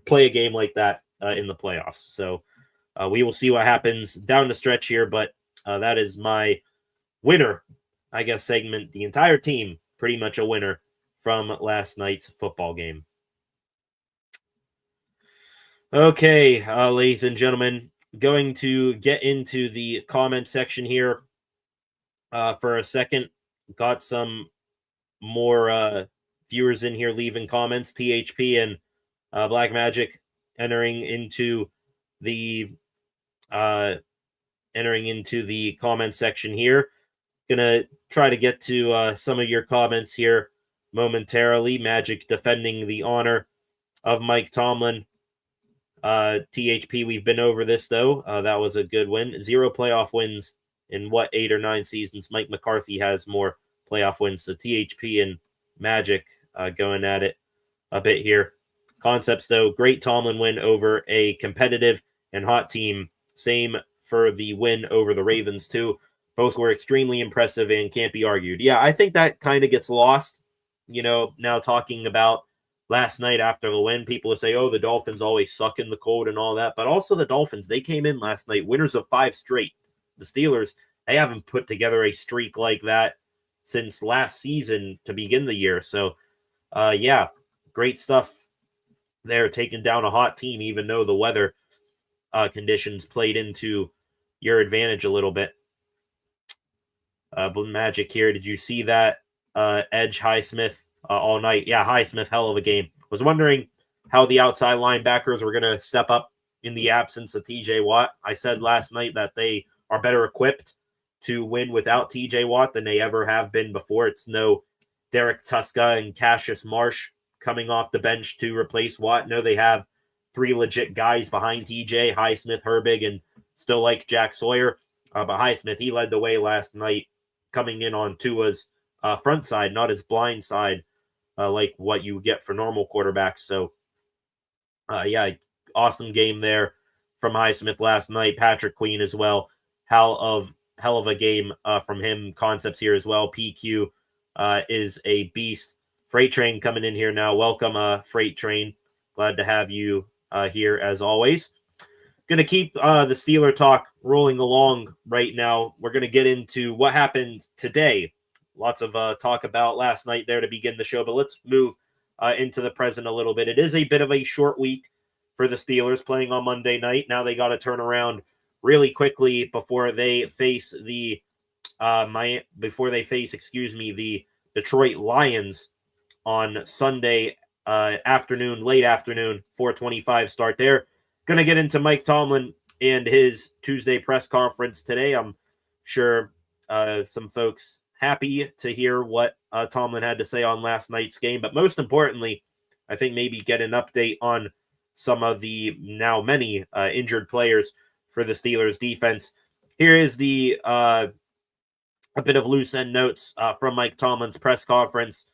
Play a game like that in the playoffs. So we will see what happens down the stretch here, but that is my winner, I guess, segment. The entire team pretty much a winner from last night's football game. Okay, ladies and gentlemen, going to get into the comment section here for a second. Got some more viewers in here leaving comments. THP and Black Magic entering into the comment section here. Gonna try to get to some of your comments here momentarily. Magic defending the honor of Mike Tomlin. THP, we've been over this, though. That was a good win. 0 playoff wins in, 8 or 9 seasons. Mike McCarthy has more playoff wins. So THP and Magic going at it a bit here. Concepts, though. Great Tomlin win over a competitive and hot team. Same for the win over the Ravens, too. Both were extremely impressive and can't be argued. Yeah, I think that kind of gets lost, now talking about last night after the win. People will say, oh, the Dolphins always suck in the cold and all that. But also the Dolphins, they came in last night, winners of 5 straight. The Steelers, they haven't put together a streak like that since last season to begin the year. So, yeah, great stuff there, taking down a hot team, even though the weather conditions played into your advantage a little bit. Magic here, did you see that Edge Highsmith all night? Yeah, Highsmith, hell of a game. Was wondering how the outside linebackers were going to step up in the absence of TJ Watt. I said last night that they are better equipped to win without TJ Watt than they ever have been before. It's no Derek Tuska and Cassius Marsh coming off the bench to replace Watt. No, they have three legit guys behind TJ, Highsmith, Herbig, and still like Jack Sawyer. But Highsmith, he led the way last night, coming in on Tua's front side, not his blind side, like what you get for normal quarterbacks. So, yeah, awesome game there from Highsmith last night. Patrick Queen as well. Hell of a game from him. Concepts here as well. PQ is a beast. Freight Train coming in here now. Welcome, Freight Train. Glad to have you here as always. Going to keep the Steeler talk rolling along right now. We're going to get into what happened today. Lots of talk about last night there to begin the show, but let's move into the present a little bit. It is a bit of a short week for the Steelers playing on Monday night. Now they got to turn around really quickly before they face the the Detroit Lions on Sunday afternoon, late afternoon, 4:25 start there. Going to get into Mike Tomlin and his Tuesday press conference today. I'm sure some folks happy to hear what Tomlin had to say on last night's game, but most importantly, I think maybe get an update on some of the now many injured players for the Steelers defense. Here is the a bit of loose end notes from Mike Tomlin's press conference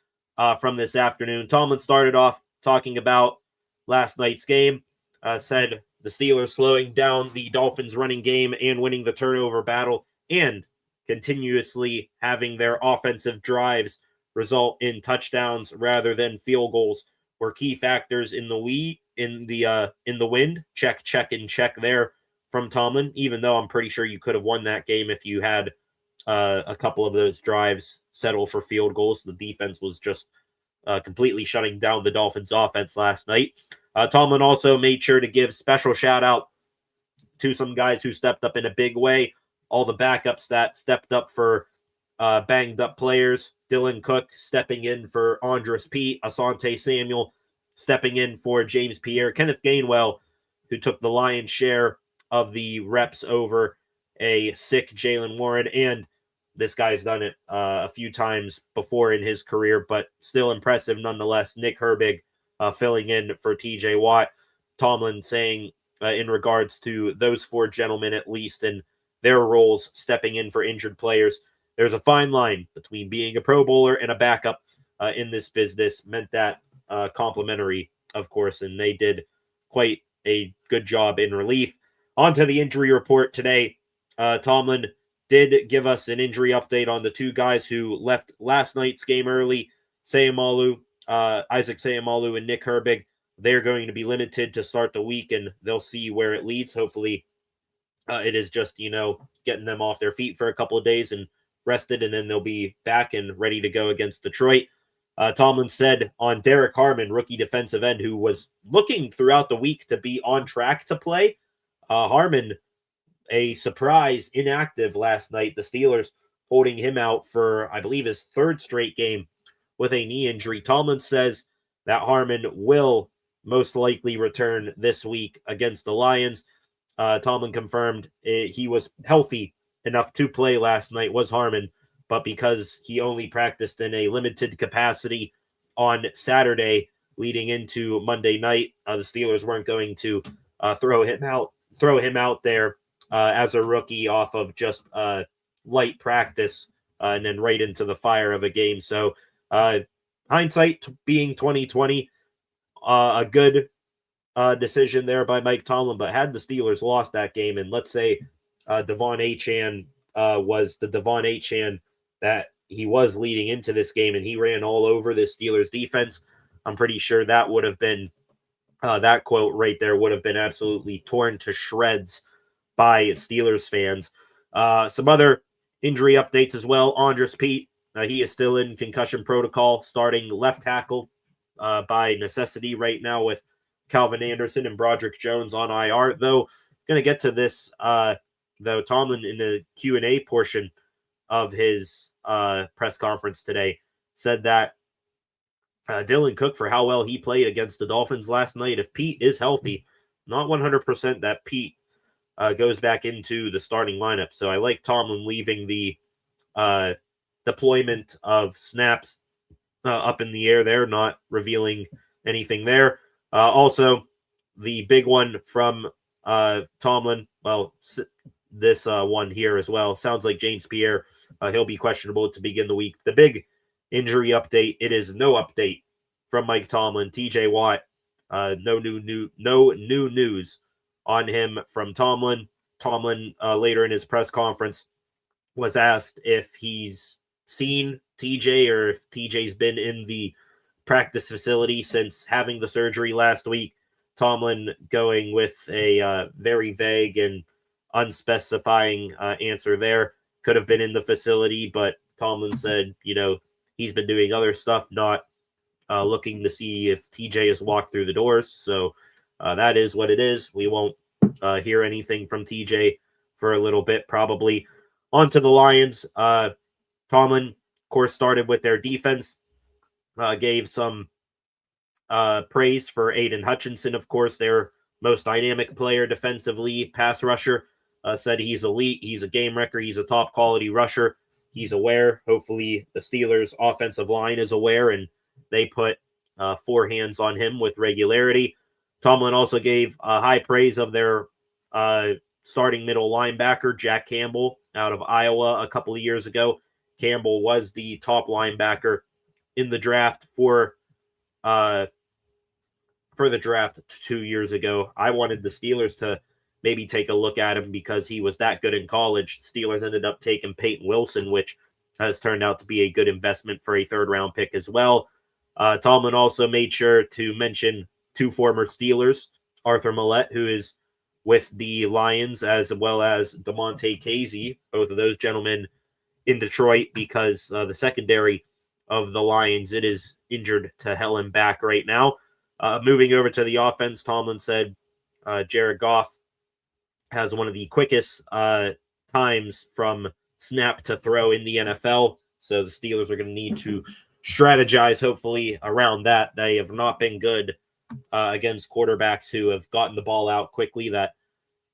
from this afternoon. Tomlin started off talking about last night's game, said the Steelers slowing down the Dolphins running game and winning the turnover battle, and continuously having their offensive drives result in touchdowns rather than field goals were key factors in the win. Check and check there from Tomlin, even though I'm pretty sure you could have won that game if you had a couple of those drives settle for field goals. The defense was just completely shutting down the Dolphins offense last night. Tomlin also made sure to give special shout out to some guys who stepped up in a big way. All the backups that stepped up for banged up players. Dylan Cook stepping in for Andres Pete, Asante Samuel stepping in for James Pierre, Kenneth Gainwell, who took the lion's share of the reps over a sick Jalen Warren, and this guy's done it a few times before in his career, but still impressive nonetheless. Nick Herbig filling in for TJ Watt. Tomlin saying in regards to those four gentlemen, at least in their roles, stepping in for injured players, there's a fine line between being a Pro Bowler and a backup in this business. Meant that complimentary, of course, and they did quite a good job in relief. On to the injury report today. Tomlin did give us an injury update on the two guys who left last night's game early, Isaac Seumalo and Nick Herbig. They're going to be limited to start the week, and they'll see where it leads. Hopefully, it is just, getting them off their feet for a couple of days and rested, and then they'll be back and ready to go against Detroit. Tomlin said on Derek Harmon, rookie defensive end, who was looking throughout the week to be on track to play. Harmon, a surprise inactive last night. The Steelers holding him out for, I believe, his third straight game with a knee injury. Tomlin says that Harmon will most likely return this week against the Lions. Tomlin confirmed he was healthy enough to play last night, was Harmon, but because he only practiced in a limited capacity on Saturday leading into Monday night, the Steelers weren't going to throw him out there as a rookie off of just light practice and then right into the fire of a game. So hindsight being 2020, a good decision there by Mike Tomlin. But had the Steelers lost that game, and let's say Devon Achane was the Devon Achane that he was leading into this game, and he ran all over the Steelers defense, I'm pretty sure that would have been that quote right there would have been absolutely torn to shreds by Steelers fans. Some other injury updates as well. Andres Pete, he is still in concussion protocol, starting left tackle by necessity right now with Calvin Anderson and Broderick Jones on IR. Though, going to get to this, though, Tomlin in the Q&A portion of his press conference today said that Dylan Cook, for how well he played against the Dolphins last night, if Pete is healthy, not 100% that Pete goes back into the starting lineup. So I like Tomlin leaving the deployment of snaps up in the air there, not revealing anything there. Also, the big one from Tomlin, well, this one here as well. Sounds like James Pierre, he'll be questionable to begin the week. The big injury update, it is no update from Mike Tomlin. TJ Watt, no new news on him from Tomlin. Tomlin, later in his press conference, was asked if he's seen TJ or if TJ's been in the practice facility since having the surgery last week. Tomlin going with a very vague and unspecifying answer there. Could have been in the facility, but Tomlin said, he's been doing other stuff, not looking to see if TJ has walked through the doors. So that is what it is. We won't hear anything from TJ for a little bit, probably. On to the Lions. Tomlin, of course, started with their defense. Gave some praise for Aiden Hutchinson, of course, their most dynamic player defensively, pass rusher. Said he's elite, he's a game wrecker, he's a top quality rusher. He's aware. Hopefully the Steelers' offensive line is aware, and they put 4 hands on him with regularity. Tomlin also gave high praise of their starting middle linebacker, Jack Campbell, out of Iowa a couple of years ago. Campbell was the top linebacker in the draft for the draft 2 years ago. I wanted the Steelers to maybe take a look at him because he was that good in college. Steelers ended up taking Peyton Wilson, which has turned out to be a good investment for a 3rd-round pick as well. Tomlin also made sure to mention 2 former Steelers, Arthur Millette, who is with the Lions, as well as DeMonte Casey, both of those gentlemen in Detroit, because the secondary of the Lions, it is injured to hell and back right now. Moving over to the offense, Tomlin said Jared Goff has one of the quickest times from snap to throw in the NFL. So the Steelers are going to need to strategize, hopefully, around that. They have not been good against quarterbacks who have gotten the ball out quickly. That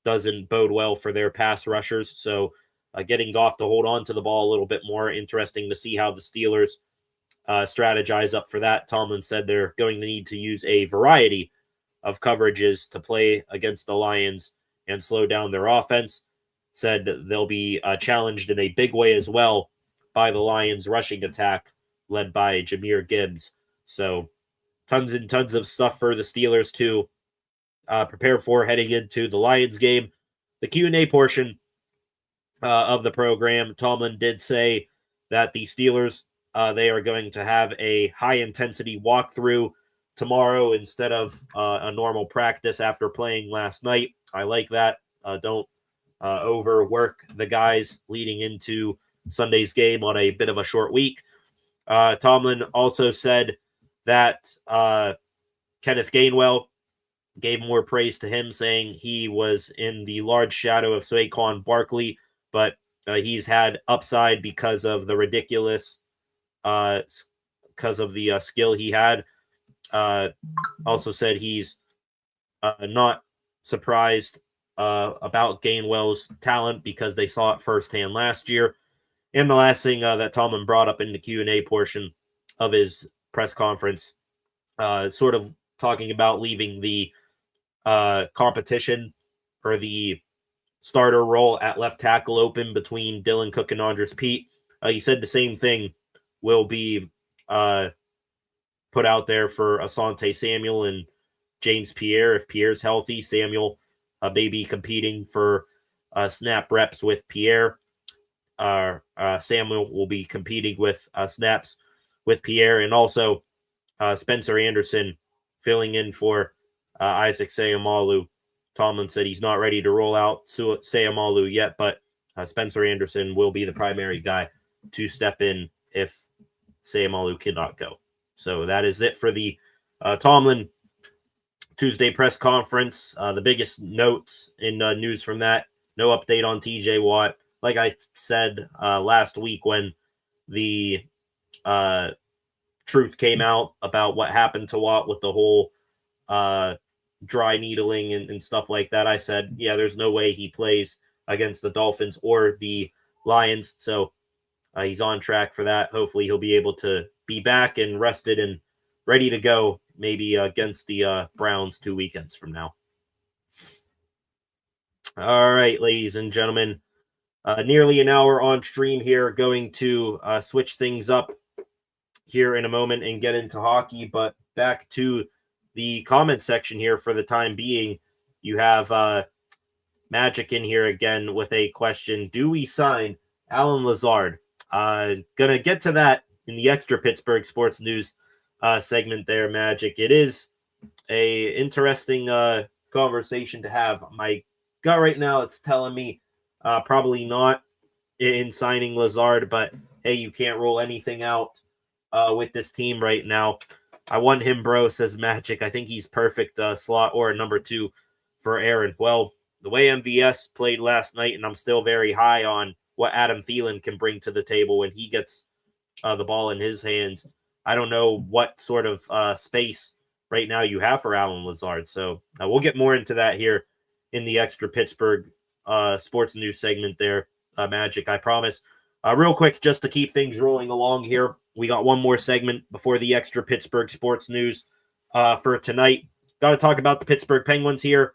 doesn't bode well for their pass rushers. So getting Goff to hold on to the ball a little bit more. Interesting to see how the Steelers strategize up for that. Tomlin said they're going to need to use a variety of coverages to play against the Lions and slow down their offense. Said they'll be challenged in a big way as well by the Lions' rushing attack led by Jahmyr Gibbs. So tons and tons of stuff for the Steelers to prepare for heading into the Lions game. The Q&A portion of the program, Tomlin did say that the Steelers, they are going to have a high-intensity walkthrough tomorrow instead of a normal practice after playing last night. I like that. Don't overwork the guys leading into Sunday's game on a bit of a short week. Tomlin also said that Kenneth Gainwell gave more praise to him, saying he was in the large shadow of Saquon Barkley, but he's had upside because of the ridiculous, because of the skill he had. Also said he's not surprised about Gainwell's talent because they saw it firsthand last year. And the last thing that Tomlin brought up in the Q&A portion of his press conference, sort of talking about leaving the competition or the starter role at left tackle open between Dylan Cook and Andres Pete. He said the same thing will be put out there for Asante Samuel and James Pierre. If Pierre's healthy, Samuel may be competing for snap reps with Pierre. Samuel will be competing with snaps with Pierre, and also Spencer Anderson filling in for Isaac Seumalo. Tomlin said he's not ready to roll out Seumalo yet, but Spencer Anderson will be the primary guy to step in if Seumalo cannot go. So that is it for the Tomlin Tuesday press conference. The biggest notes in news from that, no update on TJ Watt. Like I said last week when the truth came out about what happened to Watt with the whole dry needling and stuff like that, I said, yeah, there's no way he plays against the Dolphins or the Lions. So he's on track for that. Hopefully he'll be able to be back and rested and ready to go maybe against the Browns 2 weekends from now. All right, ladies and gentlemen, nearly an hour on stream here. Going to switch things up here in a moment and get into hockey, but back to the comment section here for the time being. You have Magic in here again with a question. Do we sign Alan Lazard? Gonna get to that in the extra Pittsburgh sports news segment there, Magic. It is a interesting conversation to have. My gut right now, it's telling me probably not in signing Lazard, but hey, you can't rule anything out with this team right now. I want him, bro, says Magic. I think he's perfect slot or number 2 for Aaron. Well, the way MVS played last night, and I'm still very high on what Adam Thielen can bring to the table when he gets the ball in his hands. I don't know what sort of space right now you have for Alan Lazard. So we'll get more into that here in the extra Pittsburgh sports news segment there, Magic, I promise. Real quick, just to keep things rolling along here, we got one more segment before the extra Pittsburgh sports news for tonight. Got to talk about the Pittsburgh Penguins here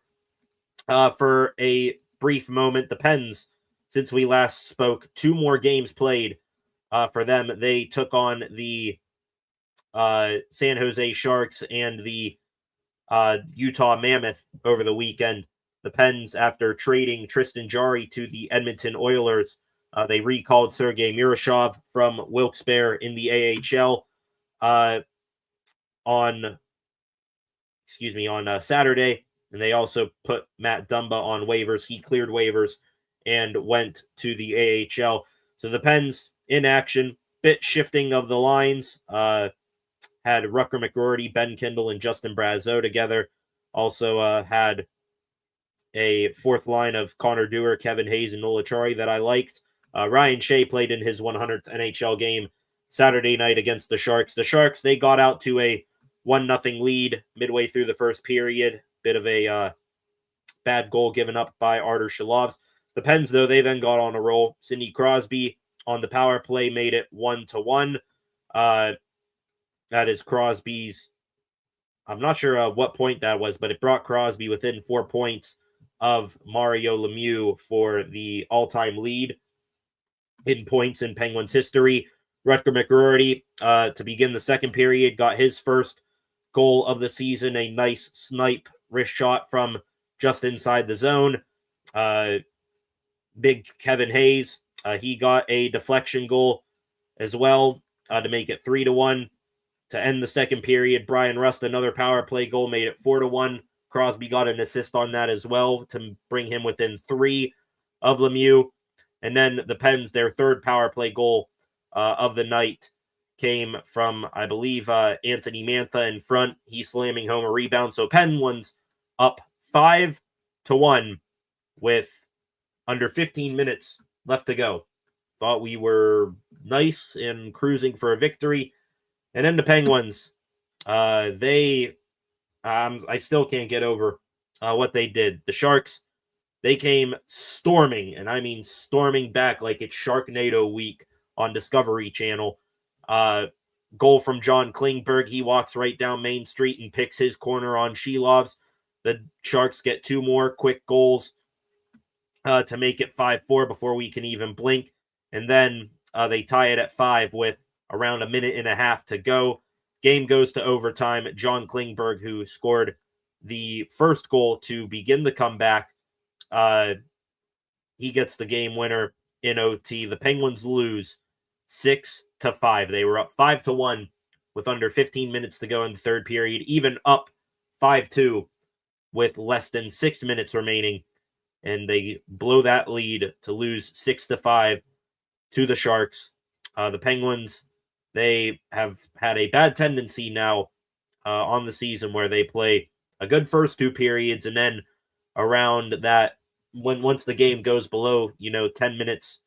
for a brief moment. The Pens, since we last spoke, 2 more games played for them. They took on the San Jose Sharks and the Utah Mammoth over the weekend. The Pens, after trading Tristan Jarry to the Edmonton Oilers, they recalled Sergei Murashov from Wilkes-Barre in the AHL on Saturday, and they also put Matt Dumba on waivers. He cleared waivers and went to the AHL. So the Pens in action, bit shifting of the lines. Had Rutger McGroarty, Ben Kindle, and Justin Brazeau together. Also had a 4th line of Connor Dewar, Kevin Hayes, and Nola Chari that I liked. Ryan Shea played in his 100th NHL game Saturday night against the Sharks. The Sharks, they got out to a 1-0 lead midway through the first period. Bit of a bad goal given up by Artur Shalovs. The Pens, though, they then got on a roll. Sidney Crosby on the power play made it 1-1. That is Crosby's, I'm not sure what point that was, but it brought Crosby within 4 points of Mario Lemieux for the all-time lead in points in Penguins history. Rutger McGroarty, to begin the second period, got his first goal of the season, a nice snipe wrist shot from just inside the zone. Big Kevin Hayes, he got a deflection goal as well to make it 3-1. To end the second period, Brian Rust, another power play goal, made it 4-1. Crosby got an assist on that as well to bring him within 3 of Lemieux. And then the Pens, their third power play goal of the night came from, I believe, Anthony Mantha in front. He's slamming home a rebound. So Penguins up 5-1 with under 15 minutes left to go. Thought we were nice and cruising for a victory. And then the Penguins, I still can't get over what they did. The Sharks, they came storming, and I mean storming back like it's Sharknado week on Discovery Channel. Goal from John Klingberg. He walks right down Main Street and picks his corner on Shilovs. The Sharks get 2 more quick goals to make it 5-4 before we can even blink. And then they tie it at 5 with around a minute and a half to go. Game goes to overtime. John Klingberg, who scored the first goal to begin the comeback, he gets the game winner in OT. The Penguins lose 6-5. They were up 5-1 with under 15 minutes to go in the third period, even up 5-2 with less than 6 minutes remaining. And they blow that lead to lose 6-5 to the Sharks. The Penguins, they have had a bad tendency now on the season where they play a good first 2 periods, and then around that, once the game goes below 10 minutes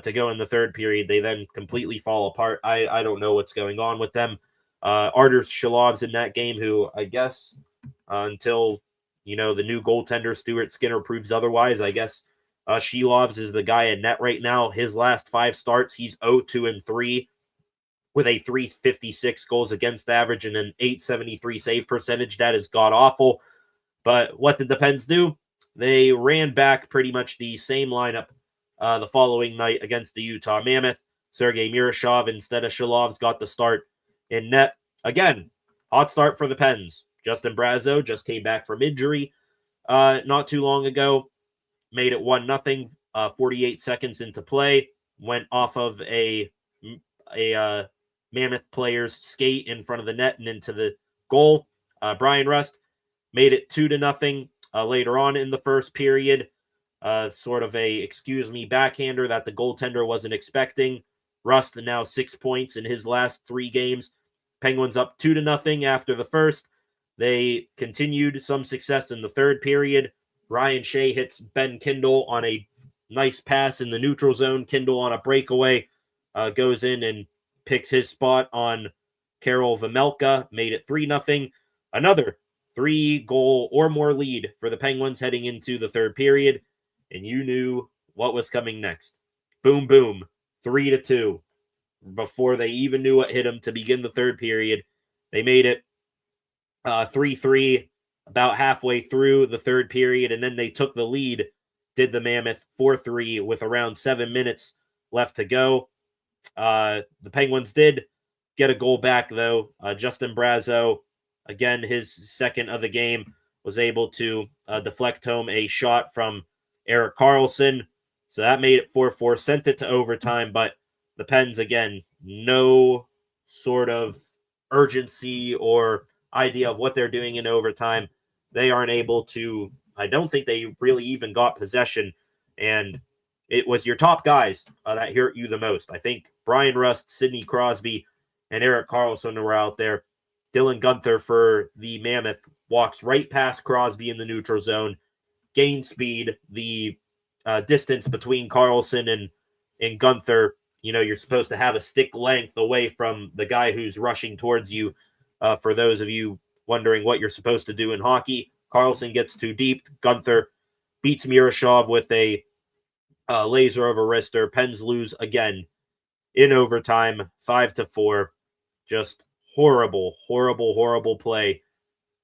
to go in the third period, they then completely fall apart. I don't know what's going on with them. Artur Shalovs in that game, who I guess until the new goaltender Stuart Skinner proves otherwise, I guess Shilovs is the guy in net right now. His last 5 starts, he's 0-2-3 with a 356 goals against average and an 873 save percentage. That is god-awful. But what did the Pens do? They ran back pretty much the same lineup the following night against the Utah Mammoth. Sergei Murashov instead of Shalov's got the start in net. Again, hot start for the Pens. Justin Brazeau just came back from injury not too long ago. Made it 1-0, 48 seconds into play. Went off of a Mammoth player's skate in front of the net and into the goal. Brian Rust made it 2-0 later on in the first period. Sort of a excuse me backhander that the goaltender wasn't expecting. Rust now 6 points in his last 3 games. Penguins up 2-0 after the first. They continued some success in the third period. Ryan Shea hits Ben Kindle on a nice pass in the neutral zone. Kindle on a breakaway goes in and picks his spot on Karol Vejmelka. Made it 3-0. Another 3-goal or more lead for the Penguins heading into the third period. And you knew what was coming next. Boom, boom. 3-2. Before they even knew what hit them to begin the third period, they made it 3-3 about halfway through the third period, and then they took the lead, did the Mammoth 4-3 with around 7 minutes left to go. The Penguins did get a goal back, though. Justin Brazeau, again, his second of the game, was able to deflect home a shot from Erik Karlsson. So that made it 4-4, sent it to overtime, but the Pens, again, no sort of urgency or idea of what they're doing in overtime. They aren't able to, I don't think they really even got possession, and it was your top guys that hurt you the most. I think Brian Rust, Sidney Crosby, and Erik Karlsson were out there. Dylan Guenther for the Mammoth walks right past Crosby in the neutral zone, gains speed. The distance between Karlsson and Guenther, you know, you're supposed to have a stick length away from the guy who's rushing towards you. For those of you wondering what you're supposed to do in hockey, Karlsson gets too deep. Guenther beats Murashov with a laser over wrister. Pens lose again in overtime, 5-4. Just horrible, horrible, horrible play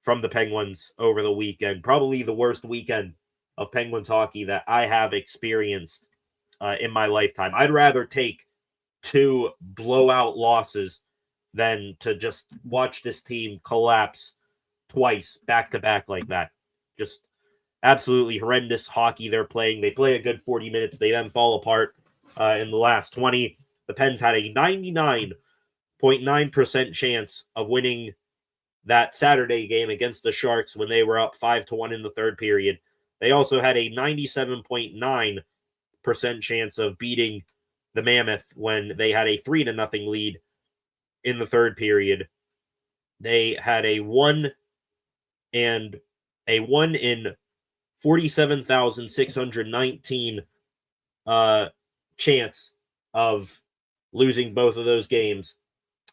from the Penguins over the weekend. Probably the worst weekend of Penguins hockey that I have experienced in my lifetime. I'd rather take 2 blowout losses than to just watch this team collapse twice back-to-back like that. Just absolutely horrendous hockey they're playing. They play a good 40 minutes. They then fall apart in the last 20. The Pens had a 99.9% chance of winning that Saturday game against the Sharks when they were up 5-1 in the third period. They also had a 97.9% chance of beating the Mammoth when they had a 3-0 lead in the third period. They had a 1 in 47,619 chance of losing both of those games,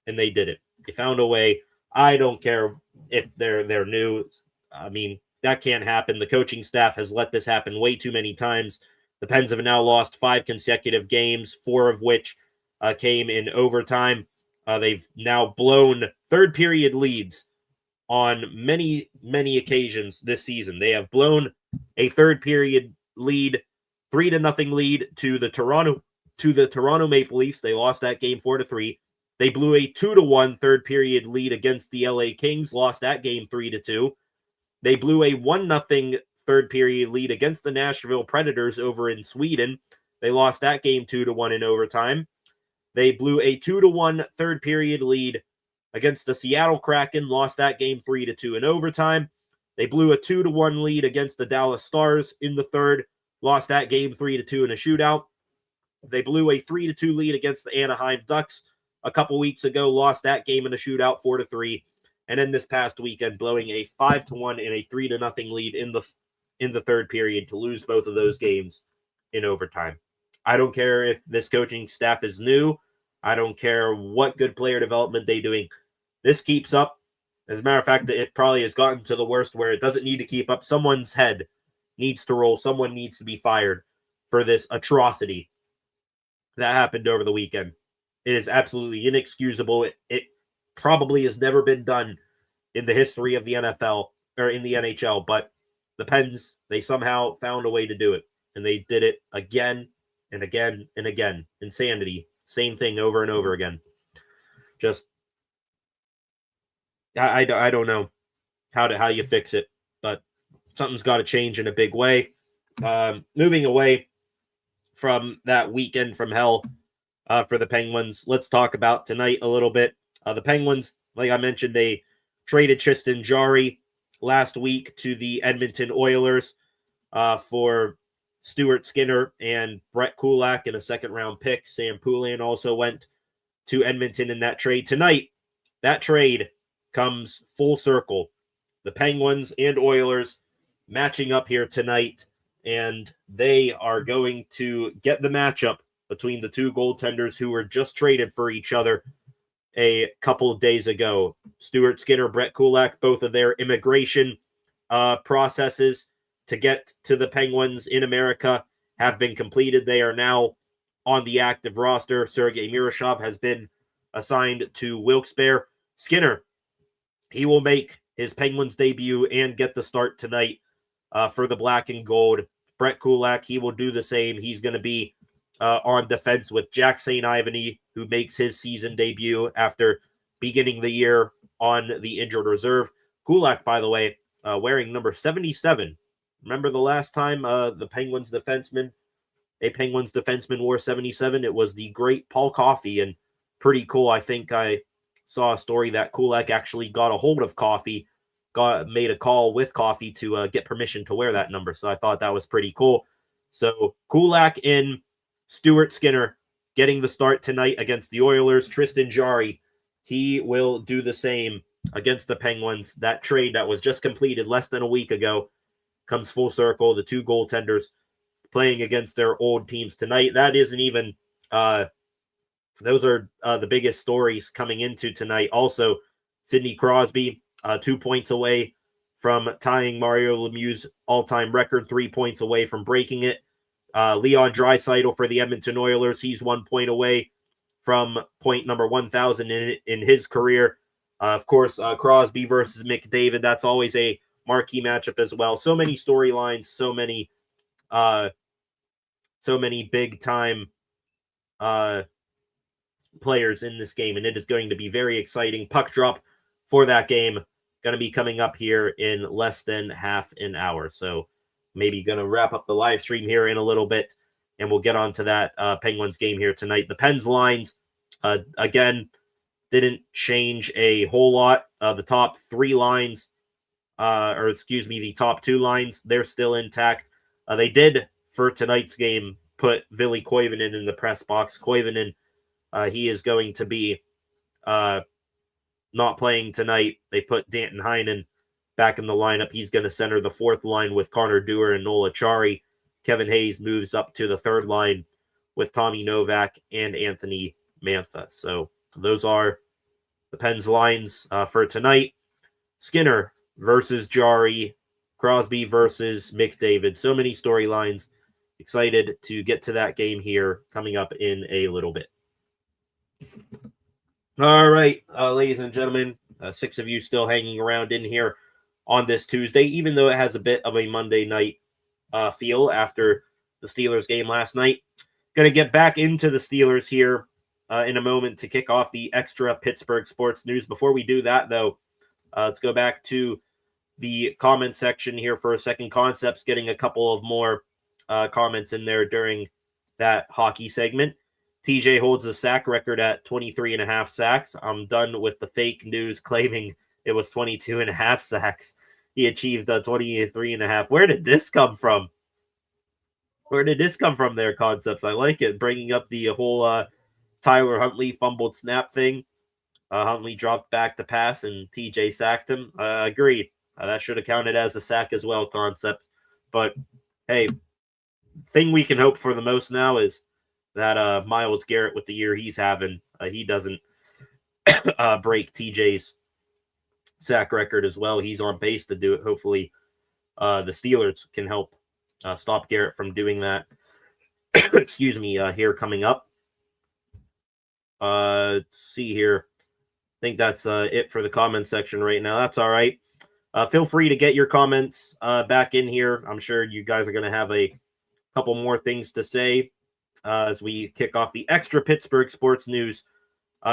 and they did it. They found a way. I don't care if they're new. I mean, that can't happen. The coaching staff has let this happen way too many times. The Pens have now lost 5 consecutive games, 4 of which came in overtime. They've now blown third period leads on many, many occasions this season. They have blown a third period lead, 3-0 lead to the Toronto Maple Leafs. They lost that game 4-3. They blew a 2-1 third period lead against the LA Kings, lost that game 3-2. They blew a 1-0 third period lead against the Nashville Predators over in Sweden. They lost that game 2-1 in overtime. They blew a 2-1 third period lead against the Seattle Kraken, lost that game 3-2 in overtime. They blew a 2-1 lead against the Dallas Stars in the third, lost that game 3-2 in a shootout. They blew a 3-2 lead against the Anaheim Ducks a couple weeks ago, lost that game in a shootout 4-3. And then this past weekend, blowing a 5-1 and a 3-0 lead in the third period to lose both of those games in overtime. I don't care if this coaching staff is new. I don't care what good player development they're doing. This keeps up. As a matter of fact, it probably has gotten to the worst where it doesn't need to keep up. Someone's head needs to roll. Someone needs to be fired for this atrocity that happened over the weekend. It is absolutely inexcusable. It probably has never been done in the history of the NFL or in the NHL, but the Pens, they somehow found a way to do it. And they did it again and again and again. Insanity. Same thing over and over again. Just, I don't know how you fix it, but something's got to change in a big way. Moving away from that weekend from hell for the Penguins, let's talk about tonight a little bit. The Penguins, like I mentioned, they traded Tristan Jarry last week to the Edmonton Oilers for Stuart Skinner and Brett Kulak in a second-round pick. Sam Poulin also went to Edmonton in that trade. Tonight, that trade comes full circle. The Penguins and Oilers matching up here tonight, and they are going to get the matchup between the two goaltenders who were just traded for each other a couple of days ago. Stuart Skinner, Brett Kulak, both of their immigration processes to get to the Penguins in America have been completed. They are now on the active roster. Sergei Miroshov has been assigned to Wilkes-Barre. Skinner, he will make his Penguins debut and get the start tonight for the black and gold. Brett Kulak, he will do the same. He's going to be on defense with Jack St. Ivany, who makes his season debut after beginning the year on the injured reserve. Kulak, by the way, wearing number 77. Remember the last time a Penguins defenseman wore 77? It was the great Paul Coffey, and pretty cool. I think I saw a story that Kulak actually got a hold of Coffey, made a call with Coffey to get permission to wear that number. So I thought that was pretty cool. So Kulak in, Stuart Skinner getting the start tonight against the Oilers. Tristan Jarry, he will do the same against the Penguins. That trade that was just completed less than a week ago comes full circle. The two goaltenders playing against their old teams tonight. That isn't even, those are the biggest stories coming into tonight. Also, Sidney Crosby, 2 points away from tying Mario Lemieux's all-time record, 3 points away from breaking it. Leon Draisaitl for the Edmonton Oilers, he's 1 point away from point number 1,000 in his career. Of course, Crosby versus McDavid, that's always a marquee matchup as well. So many storylines, so many big-time players in this game, and it is going to be very exciting. Puck drop for that game going to be coming up here in less than half an hour. So maybe going to wrap up the live stream here in a little bit, and we'll get on to that Penguins game here tonight. The Pens lines, again, didn't change a whole lot. The top three lines, the top two lines, they're still intact. They did, for tonight's game, put Ville Koivunen in the press box. Koivunen, he is going to be not playing tonight. They put Danton Heinen back in the lineup. He's going to center the fourth line with Connor Dewar and Nola Chari. Kevin Hayes moves up to the third line with Tommy Novak and Anthony Mantha. So those are the Pens lines for tonight. Skinner versus Jarry, Crosby versus McDavid. So many storylines. Excited to get to that game here coming up in a little bit. All right, ladies and gentlemen, 6 of you still hanging around in here on this Tuesday, even though it has a bit of a Monday night feel after the Steelers game last night. Going to get back into the Steelers here in a moment to kick off the extra Pittsburgh sports news. Before we do that, though, let's go back to the comment section here for a second. Concepts getting a couple of more comments in there during that hockey segment. TJ holds the sack record at 23.5 sacks. I'm done with the fake news claiming it was 22.5 sacks. He achieved 23.5. Where did this come from? Where did this come from there, Concepts? I like it. Bringing up the whole Tyler Huntley fumbled snap thing. Huntley dropped back to pass and TJ sacked him. Agreed. That should have counted as a sack as well, Concept. But, hey, thing we can hope for the most now is that Myles Garrett, with the year he's having, he doesn't break TJ's sack record as well. He's on pace to do it. Hopefully, the Steelers can help stop Garrett from doing that. Excuse me, here coming up. Let's see here. I think that's it for the comment section right now. That's all right. Feel free to get your comments back in here. I'm sure you guys are going to have a couple more things to say as we kick off the extra Pittsburgh sports news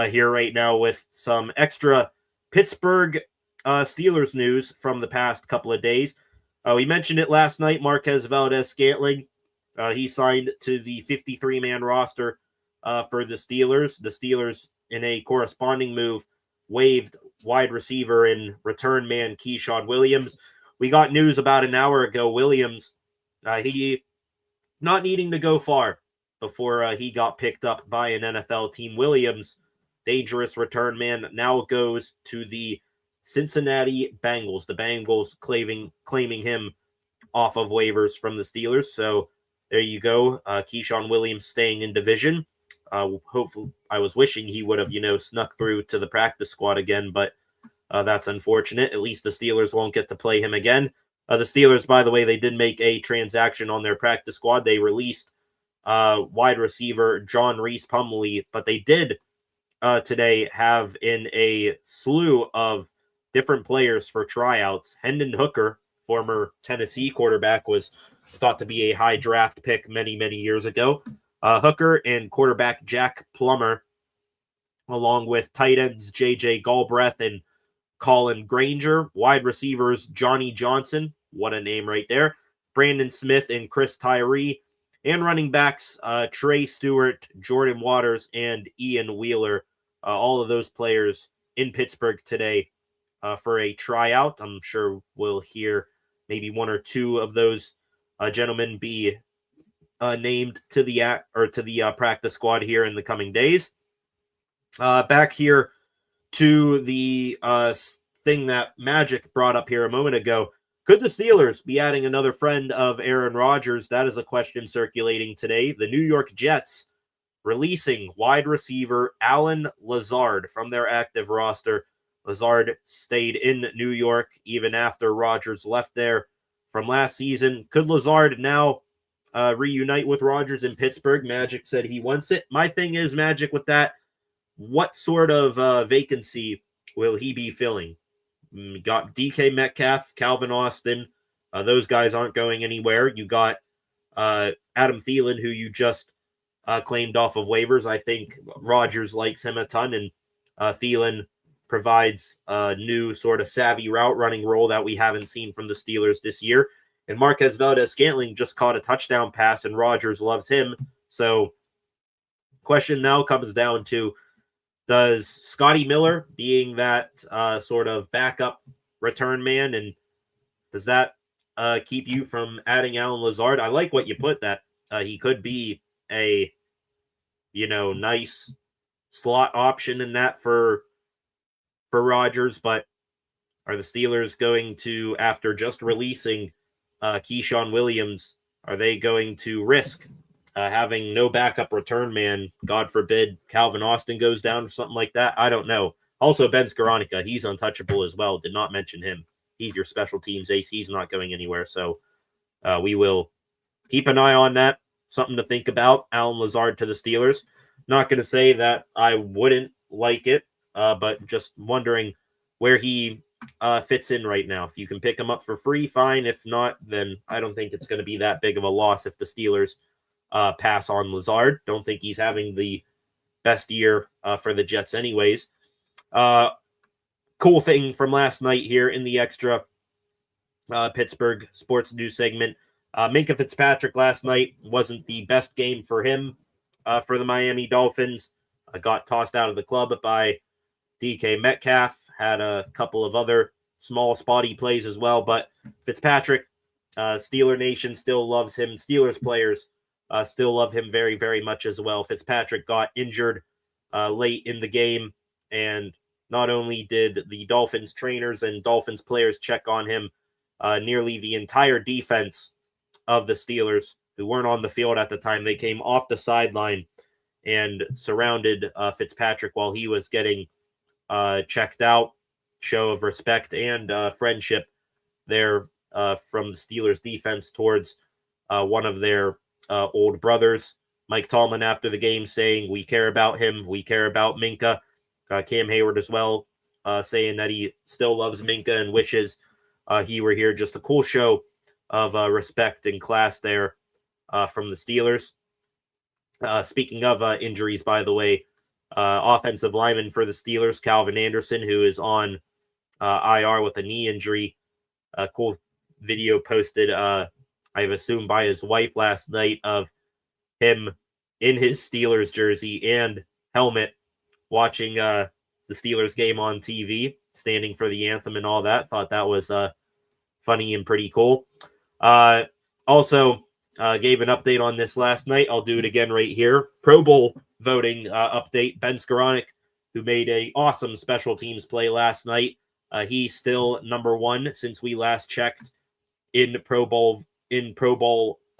here right now with some extra Pittsburgh Steelers news from the past couple of days. We mentioned it last night. Marquez Valdez-Scantling, he signed to the 53-man roster for the Steelers. The Steelers, in a corresponding move, waived wide receiver and return man Keyshawn Williams. We got news about an hour ago. Williams, he not needing to go far before he got picked up by an NFL team. Williams, dangerous return man, now goes to the Cincinnati Bengals. The Bengals claiming him off of waivers from the Steelers. So there you go. Keyshawn Williams staying in division. Hopefully, I was wishing he would have, snuck through to the practice squad again, but that's unfortunate. At least the Steelers won't get to play him again. The Steelers, by the way, they did make a transaction on their practice squad. They released wide receiver John Reese Pumley, but they did today have in a slew of different players for tryouts. Hendon Hooker, former Tennessee quarterback, was thought to be a high draft pick many, many years ago. Hooker and quarterback Jack Plummer, along with tight ends J.J. Galbraith and Colin Granger, wide receivers Johnny Johnson, what a name right there, Brandon Smith and Chris Tyree, and running backs Trey Stewart, Jordan Waters, and Ian Wheeler. All of those players in Pittsburgh today for a tryout. I'm sure we'll hear maybe one or two of those gentlemen be named to the practice squad here in the coming days. Back here to the thing that Magic brought up here a moment ago. Could the Steelers be adding another friend of Aaron Rodgers? That is a question circulating today. The New York Jets releasing wide receiver Allen Lazard from their active roster. Lazard stayed in New York even after Rodgers left there from last season. Could Lazard now reunite with Rodgers in Pittsburgh? Magic said he wants it. My thing is, Magic, with that, what sort of vacancy will he be filling? You got DK Metcalf, Calvin Austin. Those guys aren't going anywhere. You got Adam Thielen, who you just claimed off of waivers. I think Rodgers likes him a ton, and Thielen provides a new sort of savvy route running role that we haven't seen from the Steelers this year. And Marquez Valdez-Scantling just caught a touchdown pass, and Rodgers loves him. So question now comes down to, does Scotty Miller, being that sort of backup return man, and does that keep you from adding Allen Lazard? I like what you put, that he could be a, nice slot option in that for Rodgers, but are the Steelers going to, after just releasing Keyshawn Williams, are they going to risk having no backup return man? God forbid Calvin Austin goes down or something like that. I don't know. Also, Ben Skowronek, he's untouchable as well. Did not mention him. He's your special teams ace. He's not going anywhere. So we will keep an eye on that. Something to think about. Allen Lazard to the Steelers. Not going to say that I wouldn't like it, but just wondering where he fits in right now. If you can pick him up for free, fine. If not, then I don't think it's going to be that big of a loss if the Steelers pass on Lazard. Don't think he's having the best year for the Jets anyways. Cool thing from last night here in the extra Pittsburgh sports news segment. Minkah Fitzpatrick last night wasn't the best game for him for the Miami Dolphins. Got tossed out of the club by DK Metcalf. Had a couple of other small spotty plays as well, but Fitzpatrick, Steeler Nation still loves him. Steelers players still love him very, very much as well. Fitzpatrick got injured late in the game, and not only did the Dolphins trainers and Dolphins players check on him, nearly the entire defense of the Steelers, who weren't on the field at the time, they came off the sideline and surrounded Fitzpatrick while he was getting checked out. Show of respect and friendship there from the Steelers defense towards one of their old brothers. Mike Tomlin after the game saying, we care about him. We care about Minkah. Cam Hayward as well, saying that he still loves Minkah and wishes he were here. Just a cool show of respect and class there from the Steelers. Speaking of injuries, by the way, offensive lineman for the Steelers, Calvin Anderson, who is on IR with a knee injury. Cool video posted, I assume, by his wife last night of him in his Steelers jersey and helmet watching the Steelers game on TV, standing for the anthem and all that. Thought that was funny and pretty cool. Also, gave an update on this last night. I'll do it again right here. Pro Bowl voting update. Ben Skoranek, who made a awesome special teams play last night. He's still number one since we last checked in Pro Bowl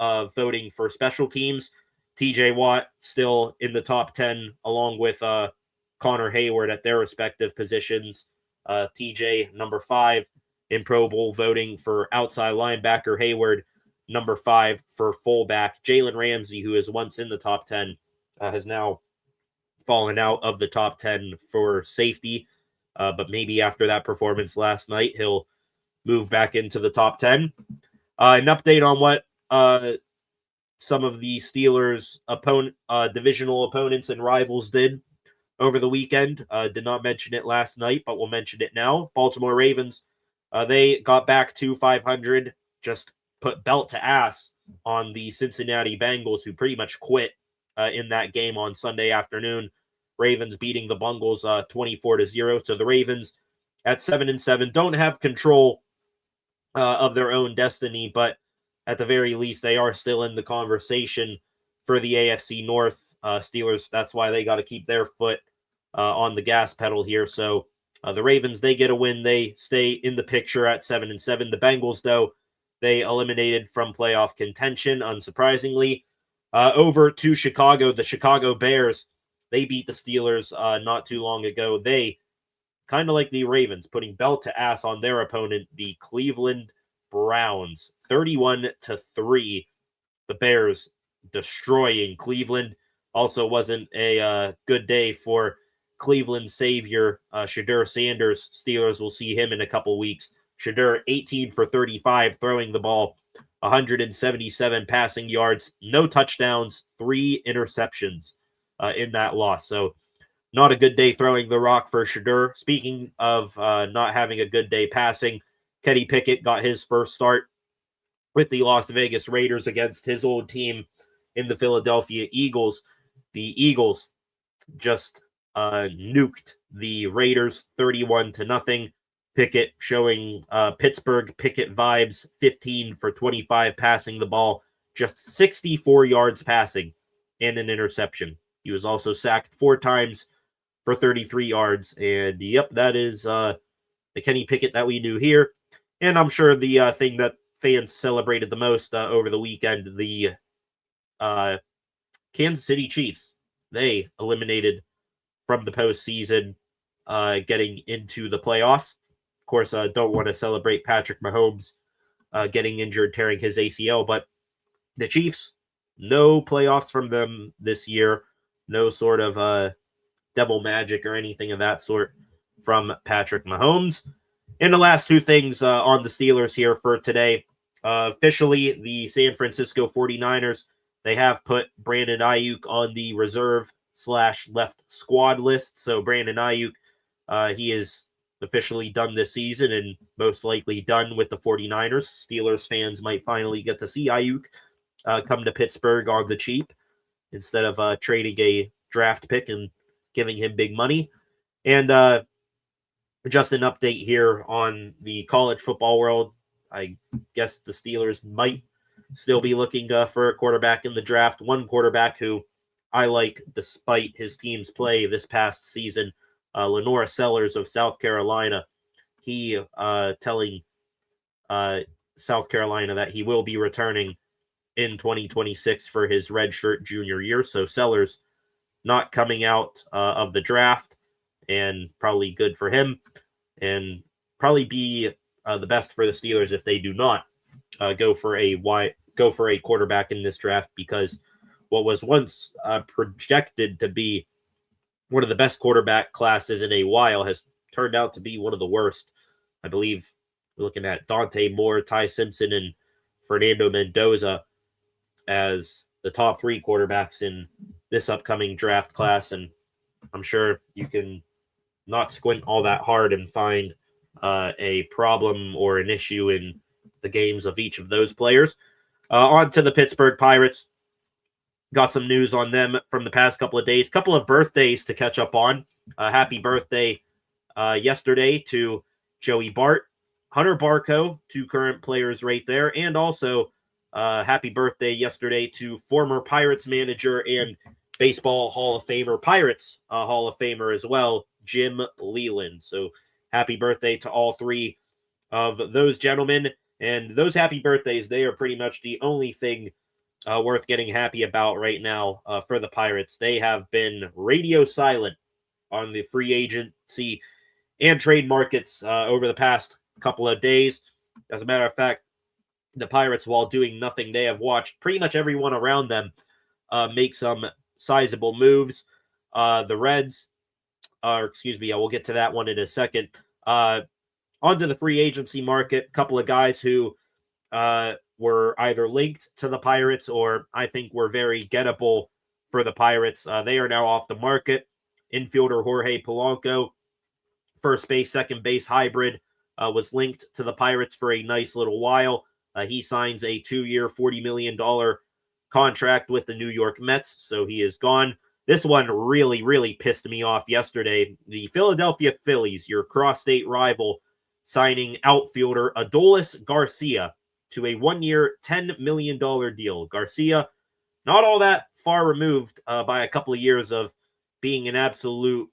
voting for special teams. TJ Watt still in the top 10 along with Connor Hayward at their respective positions. TJ number 5 in Pro Bowl voting for outside linebacker. Hayward number 5 for fullback. Jalen Ramsey, who is once in the top 10, has now fallen out of the top 10 for safety. But maybe after that performance last night, he'll move back into the top 10. An update on what some of the Steelers' divisional opponents and rivals did over the weekend. Did not mention it last night, but we'll mention it now. Baltimore Ravens, they got back to 500, just put belt to ass on the Cincinnati Bengals, who pretty much quit in that game on Sunday afternoon. Ravens beating the Bengals 24-0. So the Ravens at 7-7 don't have control of their own destiny, but at the very least, they are still in the conversation for the AFC North. Steelers, that's why they got to keep their foot on the gas pedal here. So the Ravens, they get a win. They stay in the picture at 7-7. The Bengals, though, they eliminated from playoff contention, unsurprisingly. Over to Chicago, the Chicago Bears, they beat the Steelers not too long ago. They, kind of like the Ravens, putting belt to ass on their opponent, the Cleveland Browns, 31-3. The Bears destroying Cleveland. Also wasn't a good day for Cleveland savior Shedeur Sanders. Steelers will see him in a couple weeks. Shedeur 18 for 35, throwing the ball, 177 passing yards, no touchdowns, 3 interceptions in that loss. So not a good day throwing the rock for Shedeur. Speaking of not having a good day passing, Kenny Pickett got his first start with the Las Vegas Raiders against his old team in the Philadelphia Eagles. The Eagles just nuked the Raiders 31-0. Pickett showing Pittsburgh Pickett vibes, 15 for 25 passing the ball, just 64 yards passing and an interception. He was also sacked 4 times for 33 yards. And yep, that is the Kenny Pickett that we knew here. And I'm sure the thing that fans celebrated the most over the weekend, the Kansas City Chiefs, they eliminated from the postseason, getting into the playoffs. Of course, don't want to celebrate Patrick Mahomes getting injured, tearing his ACL, but the Chiefs, no playoffs from them this year. No sort of devil magic or anything of that sort from Patrick Mahomes. And the last 2 things on the Steelers here for today. Officially, the San Francisco 49ers, they have put Brandon Ayuk on the reserve/left squad list. So Brandon Ayuk, he is officially done this season and most likely done with the 49ers. Steelers fans might finally get to see Ayuk come to Pittsburgh on the cheap instead of trading a draft pick and giving him big money. And just an update here on the college football world. I guess the Steelers might still be looking for a quarterback in the draft. One quarterback who I like despite his team's play this past season, Lenora Sellers of South Carolina. He telling South Carolina that he will be returning in 2026 for his redshirt junior year. So Sellers not coming out of the draft, and probably good for him, and probably be the best for the Steelers if they do not go for a quarterback in this draft, because what was once projected to be one of the best quarterback classes in a while has turned out to be one of the worst. I believe we're looking at Dante Moore, Ty Simpson, and Fernando Mendoza as the top 3 quarterbacks in this upcoming draft class. And I'm sure you can not squint all that hard and find a problem or an issue in the games of each of those players. On to the Pittsburgh Pirates. Got some news on them from the past couple of days. Couple of birthdays to catch up on. Happy birthday yesterday to Joey Bart, Hunter Barco, 2 current players right there. And also happy birthday yesterday to former Pirates manager and Baseball Hall of Famer, Pirates Hall of Famer as well, Jim Leyland. So happy birthday to all 3 of those gentlemen. And those happy birthdays, they are pretty much the only thing worth getting happy about right now for the Pirates. They have been radio silent on the free agency and trade markets over the past couple of days. As a matter of fact, the Pirates, while doing nothing, they have watched pretty much everyone around them make some sizable moves. The Reds, we'll get to that one in a second. Onto the free agency market, a couple of guys who were either linked to the Pirates or I think were very gettable for the Pirates. They are now off the market. Infielder Jorge Polanco, first base, second base hybrid, was linked to the Pirates for a nice little while. He signs a 2-year, $40 million contract with the New York Mets, so he is gone. This one really, really pissed me off yesterday. The Philadelphia Phillies, your cross-state rival, signing outfielder Adolis Garcia to a 1-year, $10 million deal. Garcia, not all that far removed by a couple of years of being an absolute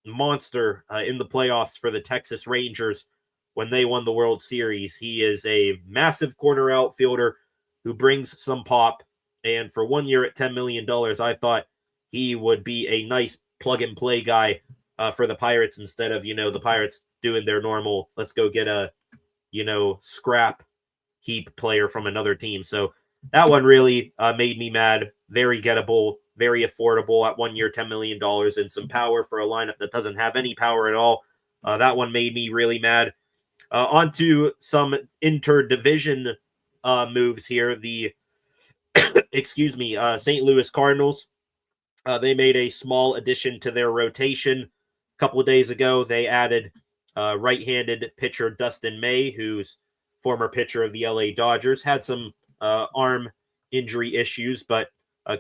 monster in the playoffs for the Texas Rangers when they won the World Series. He is a massive corner outfielder who brings some pop. And for 1 year at $10 million, I thought he would be a nice plug-and-play guy for the Pirates instead of, the Pirates doing their normal, let's go get a, scrap heap player from another team. So that one really made me mad. Very gettable, very affordable at 1 year, $10 million, and some power for a lineup that doesn't have any power at all. That one made me really mad. On to some interdivision moves here. The St. Louis Cardinals. They made a small addition to their rotation. A couple of days ago, they added right-handed pitcher Dustin May, who's former pitcher of the LA Dodgers. Had some arm injury issues, but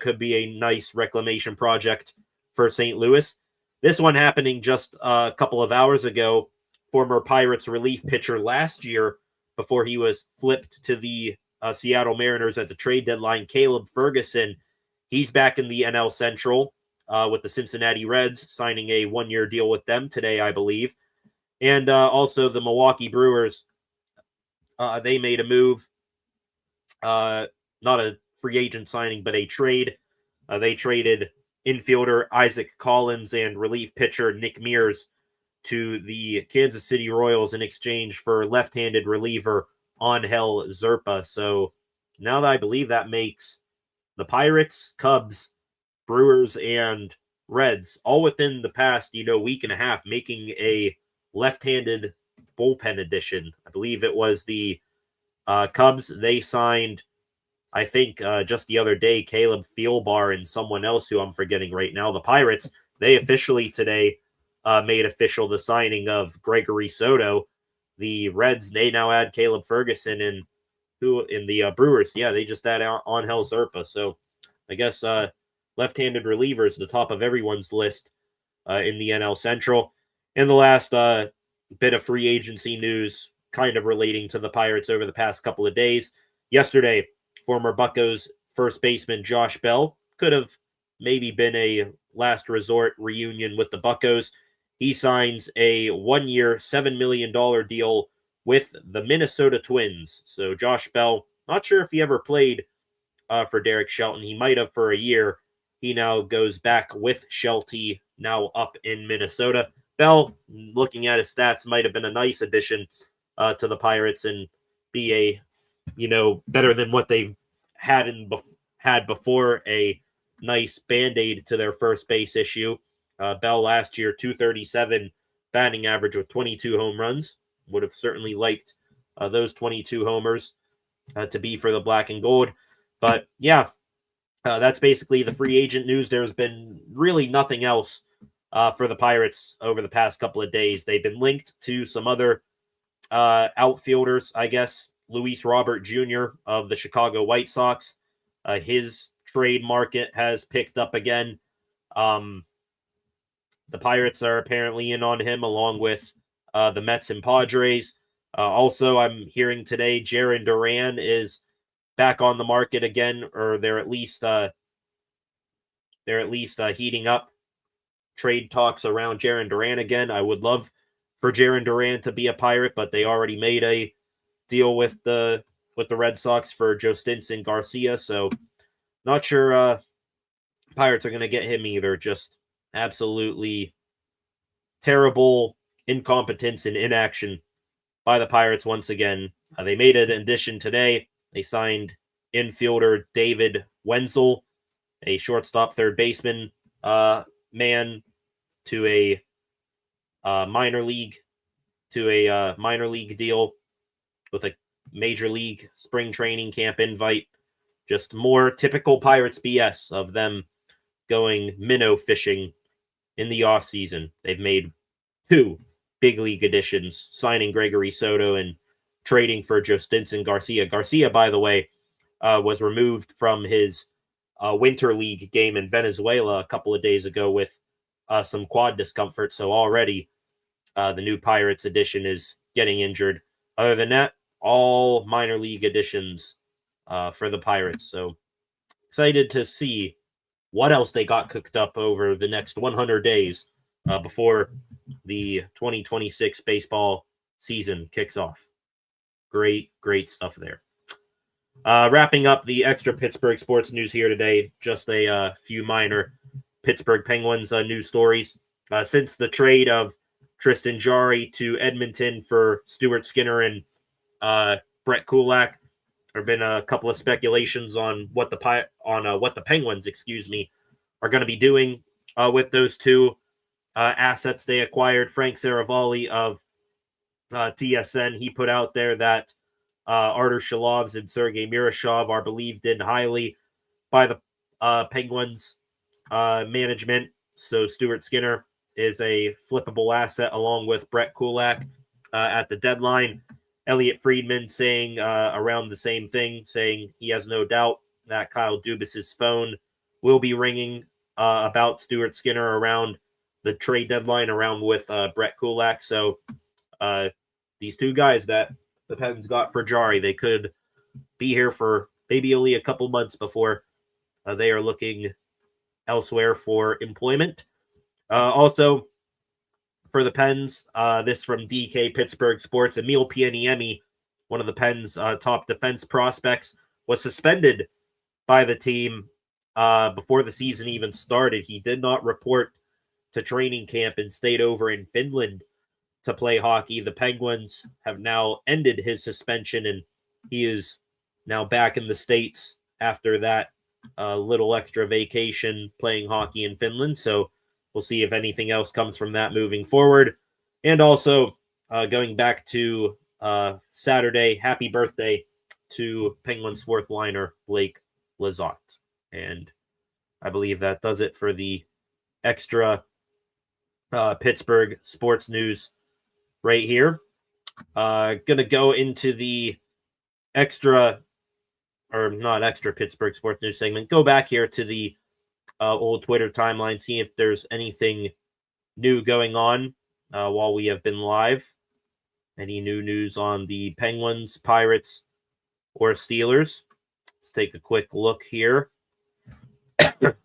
could be a nice reclamation project for St. Louis. This one happening just a couple of hours ago. Former Pirates relief pitcher last year, before he was flipped to the Seattle Mariners at the trade deadline, Caleb Ferguson. He's back in the NL Central with the Cincinnati Reds, signing a 1-year deal with them today, I believe. And also the Milwaukee Brewers, they made a move, not a free agent signing, but a trade. They traded infielder Isaac Collins and relief pitcher Nick Mears to the Kansas City Royals in exchange for left-handed reliever Angel Zerpa. So now that I believe that makes the Pirates, Cubs, Brewers, and Reds all within the past, week and a half, making a left-handed bullpen addition. I believe it was the Cubs. They signed, I think, just the other day, Caleb Thielbar and someone else who I'm forgetting right now. The Pirates, they officially today made official the signing of Gregory Soto. The Reds, they now add Caleb Ferguson, and who in the Brewers, they just add Angel Zerpa. So I guess left-handed relievers, the top of everyone's list in the NL Central. And the last bit of free agency news, kind of relating to the Pirates over the past couple of days. Yesterday, former Buccos first baseman Josh Bell could have maybe been a last resort reunion with the Buccos. He signs a 1-year, $7 million deal with the Minnesota Twins. So Josh Bell, not sure if he ever played for Derek Shelton. He might have for a year. He now goes back with Shelty, now up in Minnesota. Bell, looking at his stats, might have been a nice addition to the Pirates and be a, better than what they've had before, a nice Band-Aid to their first base issue. Bell last year, 237 batting average with 22 home runs. Would have certainly liked those 22 homers to be for the black and gold. But yeah, that's basically the free agent news. There's been really nothing else for the Pirates over the past couple of days. They've been linked to some other outfielders, I guess. Luis Robert Jr. of the Chicago White Sox. His trade market has picked up again. The Pirates are apparently in on him, along with the Mets and Padres. Also, I'm hearing today Jarren Duran is back on the market again, or they're at least heating up trade talks around Jarren Duran again. I would love for Jarren Duran to be a Pirate, but they already made a deal with the Red Sox for Jostinson Garcia, so not sure Pirates are going to get him either. Just absolutely terrible incompetence and inaction by the Pirates once again. They made an addition today. They signed infielder David Wenzel, a shortstop third baseman man, to a minor league deal with a major league spring training camp invite. Just more typical Pirates BS of them going minnow fishing in the offseason. They've made 2 big league additions, signing Gregory Soto and trading for Jostinson Garcia. Garcia, by the way, was removed from his winter league game in Venezuela a couple of days ago with some quad discomfort. So already the new Pirates edition is getting injured. Other than that, all minor league additions for the Pirates. So excited to see what else they got cooked up over the next 100 days before the 2026 baseball season kicks off. Great stuff there. Wrapping up the extra Pittsburgh sports news here today, just a few minor Pittsburgh Penguins news stories. Since the trade of Tristan Jarry to Edmonton for Stuart Skinner and Brett Kulak, there have been a couple of speculations on what the Penguins, are going to be doing with those two assets they acquired. Frank Saravalli of TSN, he put out there that Artur Shalovs and Sergei Mirashov are believed in highly by the Penguins management. So Stuart Skinner is a flippable asset along with Brett Kulak at the deadline. Elliot Friedman saying around the same thing, saying he has no doubt that Kyle Dubas's phone will be ringing about Stuart Skinner around the trade deadline, around with Brett Kulak. So these two guys that the Pens got for Jarry, they could be here for maybe only a couple months before they are looking elsewhere for employment. Also, for the Pens, this from DK Pittsburgh Sports, Emil Pianiemi, one of the Pens' top defense prospects, was suspended by the team before the season even started. He did not report to training camp and stayed over in Finland to play hockey. The Penguins have now ended his suspension, and he is now back in the States after that little extra vacation playing hockey in Finland. So we'll see if anything else comes from that moving forward. And also, going back to Saturday, happy birthday to Penguins fourth liner Blake Lizotte. And I believe that does it for the extra Pittsburgh sports news right here. Gonna go into the extra, or not extra Pittsburgh sports news segment. Go back here to the old Twitter timeline, see if there's anything new going on while we have been live. Any new news on the Penguins, Pirates, or Steelers? Let's take a quick look here. Got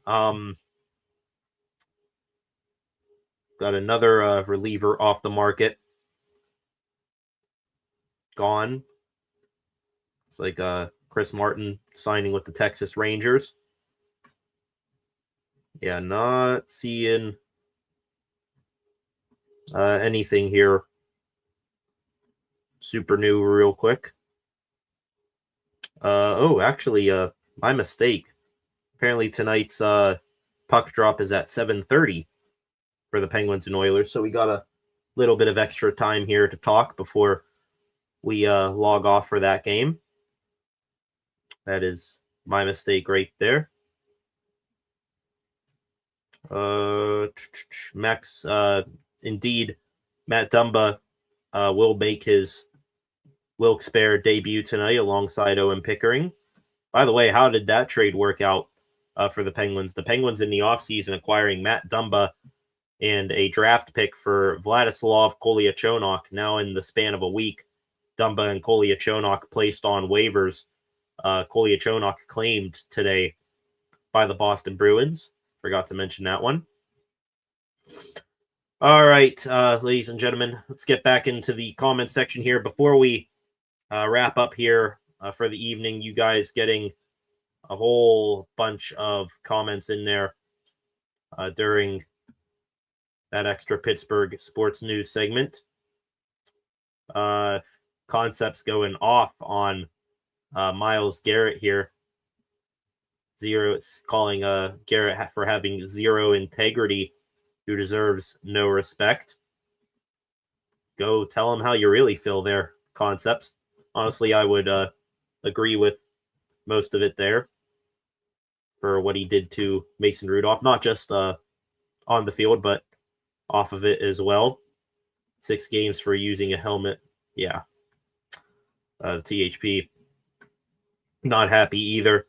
another reliever off the market. Gone. It's like Chris Martin signing with the Texas Rangers. Yeah, not seeing anything here super new real quick. Actually, my mistake. apparently tonight's puck drop is at 7:30 for the Penguins and Oilers, so we got a little bit of extra time here to talk before we log off for that game. That is my mistake right there. Max, indeed, Matt Dumba will make his Wilkes-Barre debut tonight alongside Owen Pickering. By the way, how did that trade work out for the Penguins? The Penguins in the offseason acquiring Matt Dumba and a draft pick for Vladislav Kolyachonok. Now in the span of a week, Dumba and Kolyachonok placed on waivers. Kolyachonok claimed today by the Boston Bruins. Forgot to mention that one. All right, ladies and gentlemen, let's get back into the comment section here. Before we wrap up here for the evening, you guys getting a whole bunch of comments in there during that extra Pittsburgh sports news segment. Concepts going off on Myles Garrett here. Calling Garrett for having zero integrity, who deserves no respect. Go tell him how you really feel there, Concepts. Honestly, I would agree with most of it there for what he did to Mason Rudolph, not just on the field, but off of it as well. 6 games for using a helmet. Yeah. THP, not happy either.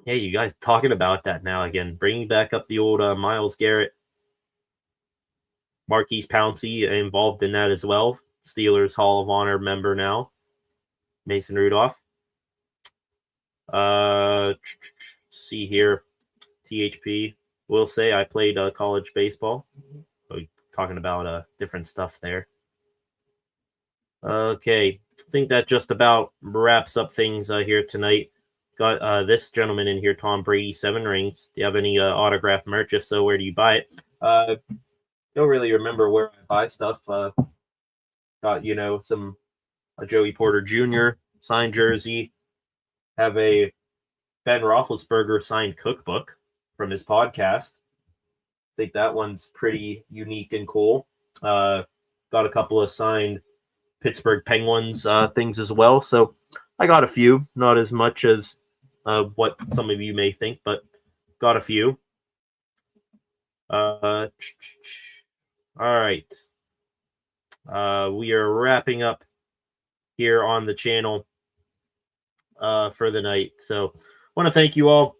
Yeah, you guys talking about that now again. Bringing back up the old Myles Garrett. Marquise Pouncey involved in that as well. Steelers Hall of Honor member now. Mason Rudolph. See here. THP will say I played college baseball. We're talking about different stuff there. Okay. I think that just about wraps up things here tonight. Got this gentleman in here, Tom Brady, 7 rings. Do you have any autographed merch? If so, where do you buy it? Don't really remember where I buy stuff. Got, some Joey Porter Jr. signed jersey. Have a Ben Roethlisberger signed cookbook from his podcast. I think that one's pretty unique and cool. Got a couple of signed Pittsburgh Penguins things as well. So I got a few, not as much as what some of you may think, but got a few. All right. We are wrapping up here on the channel for the night. So I want to thank you all.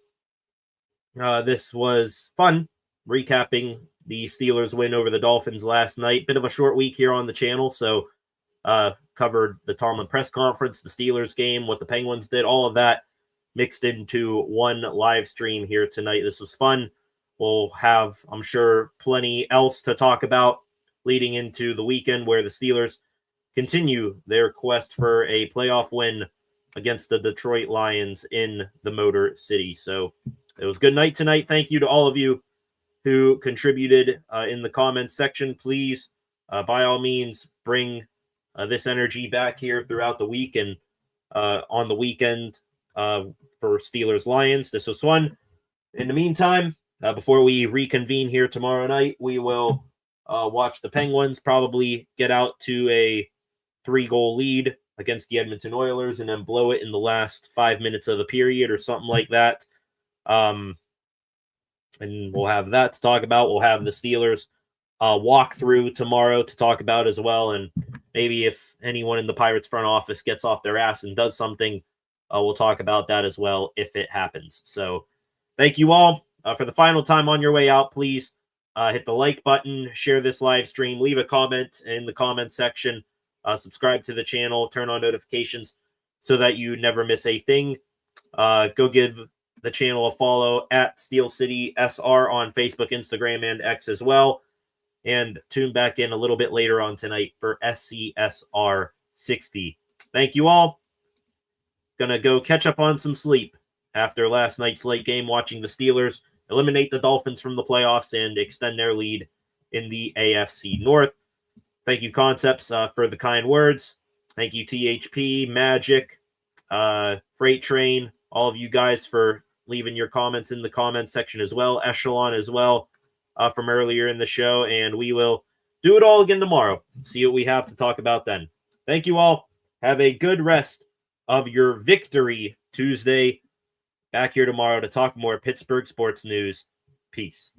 This was fun, recapping the Steelers win over the Dolphins last night. Bit of a short week here on the channel, so covered the Tomlin press conference, the Steelers game, what the Penguins did, all of that mixed into one live stream here tonight. This was fun. We'll have, I'm sure, plenty else to talk about leading into the weekend where the Steelers continue their quest for a playoff win against the Detroit Lions in the Motor City. So it was a good night tonight. Thank you to all of you who contributed in the comments section. Please, by all means, bring this energy back here throughout the week and on the weekend for Steelers Lions. This was fun. In the meantime, before we reconvene here tomorrow night, we will watch the Penguins probably get out to a 3-goal lead against the Edmonton Oilers and then blow it in the last 5 minutes of the period or something like that. And we'll have that to talk about. We'll have the Steelers walk through tomorrow to talk about as well. And maybe if anyone in the Pirates front office gets off their ass and does something, we'll talk about that as well if it happens. So thank you all. For the final time on your way out, please hit the like button, share this live stream, leave a comment in the comment section, subscribe to the channel, turn on notifications so that you never miss a thing. Go give the channel a follow at Steel City SR on Facebook, Instagram, and X as well. And tune back in a little bit later on tonight for SCSR 60. Thank you all. Gonna go catch up on some sleep after last night's late game, watching the Steelers eliminate the Dolphins from the playoffs and extend their lead in the AFC North. Thank you, Concepts, for the kind words. Thank you, THP, Magic, Freight Train, all of you guys for leaving your comments in the comment section as well. Echelon as well from earlier in the show. And we will do it all again tomorrow. See what we have to talk about then. Thank you all. Have a good rest of your Victory Tuesday. Back here tomorrow to talk more Pittsburgh sports news. Peace.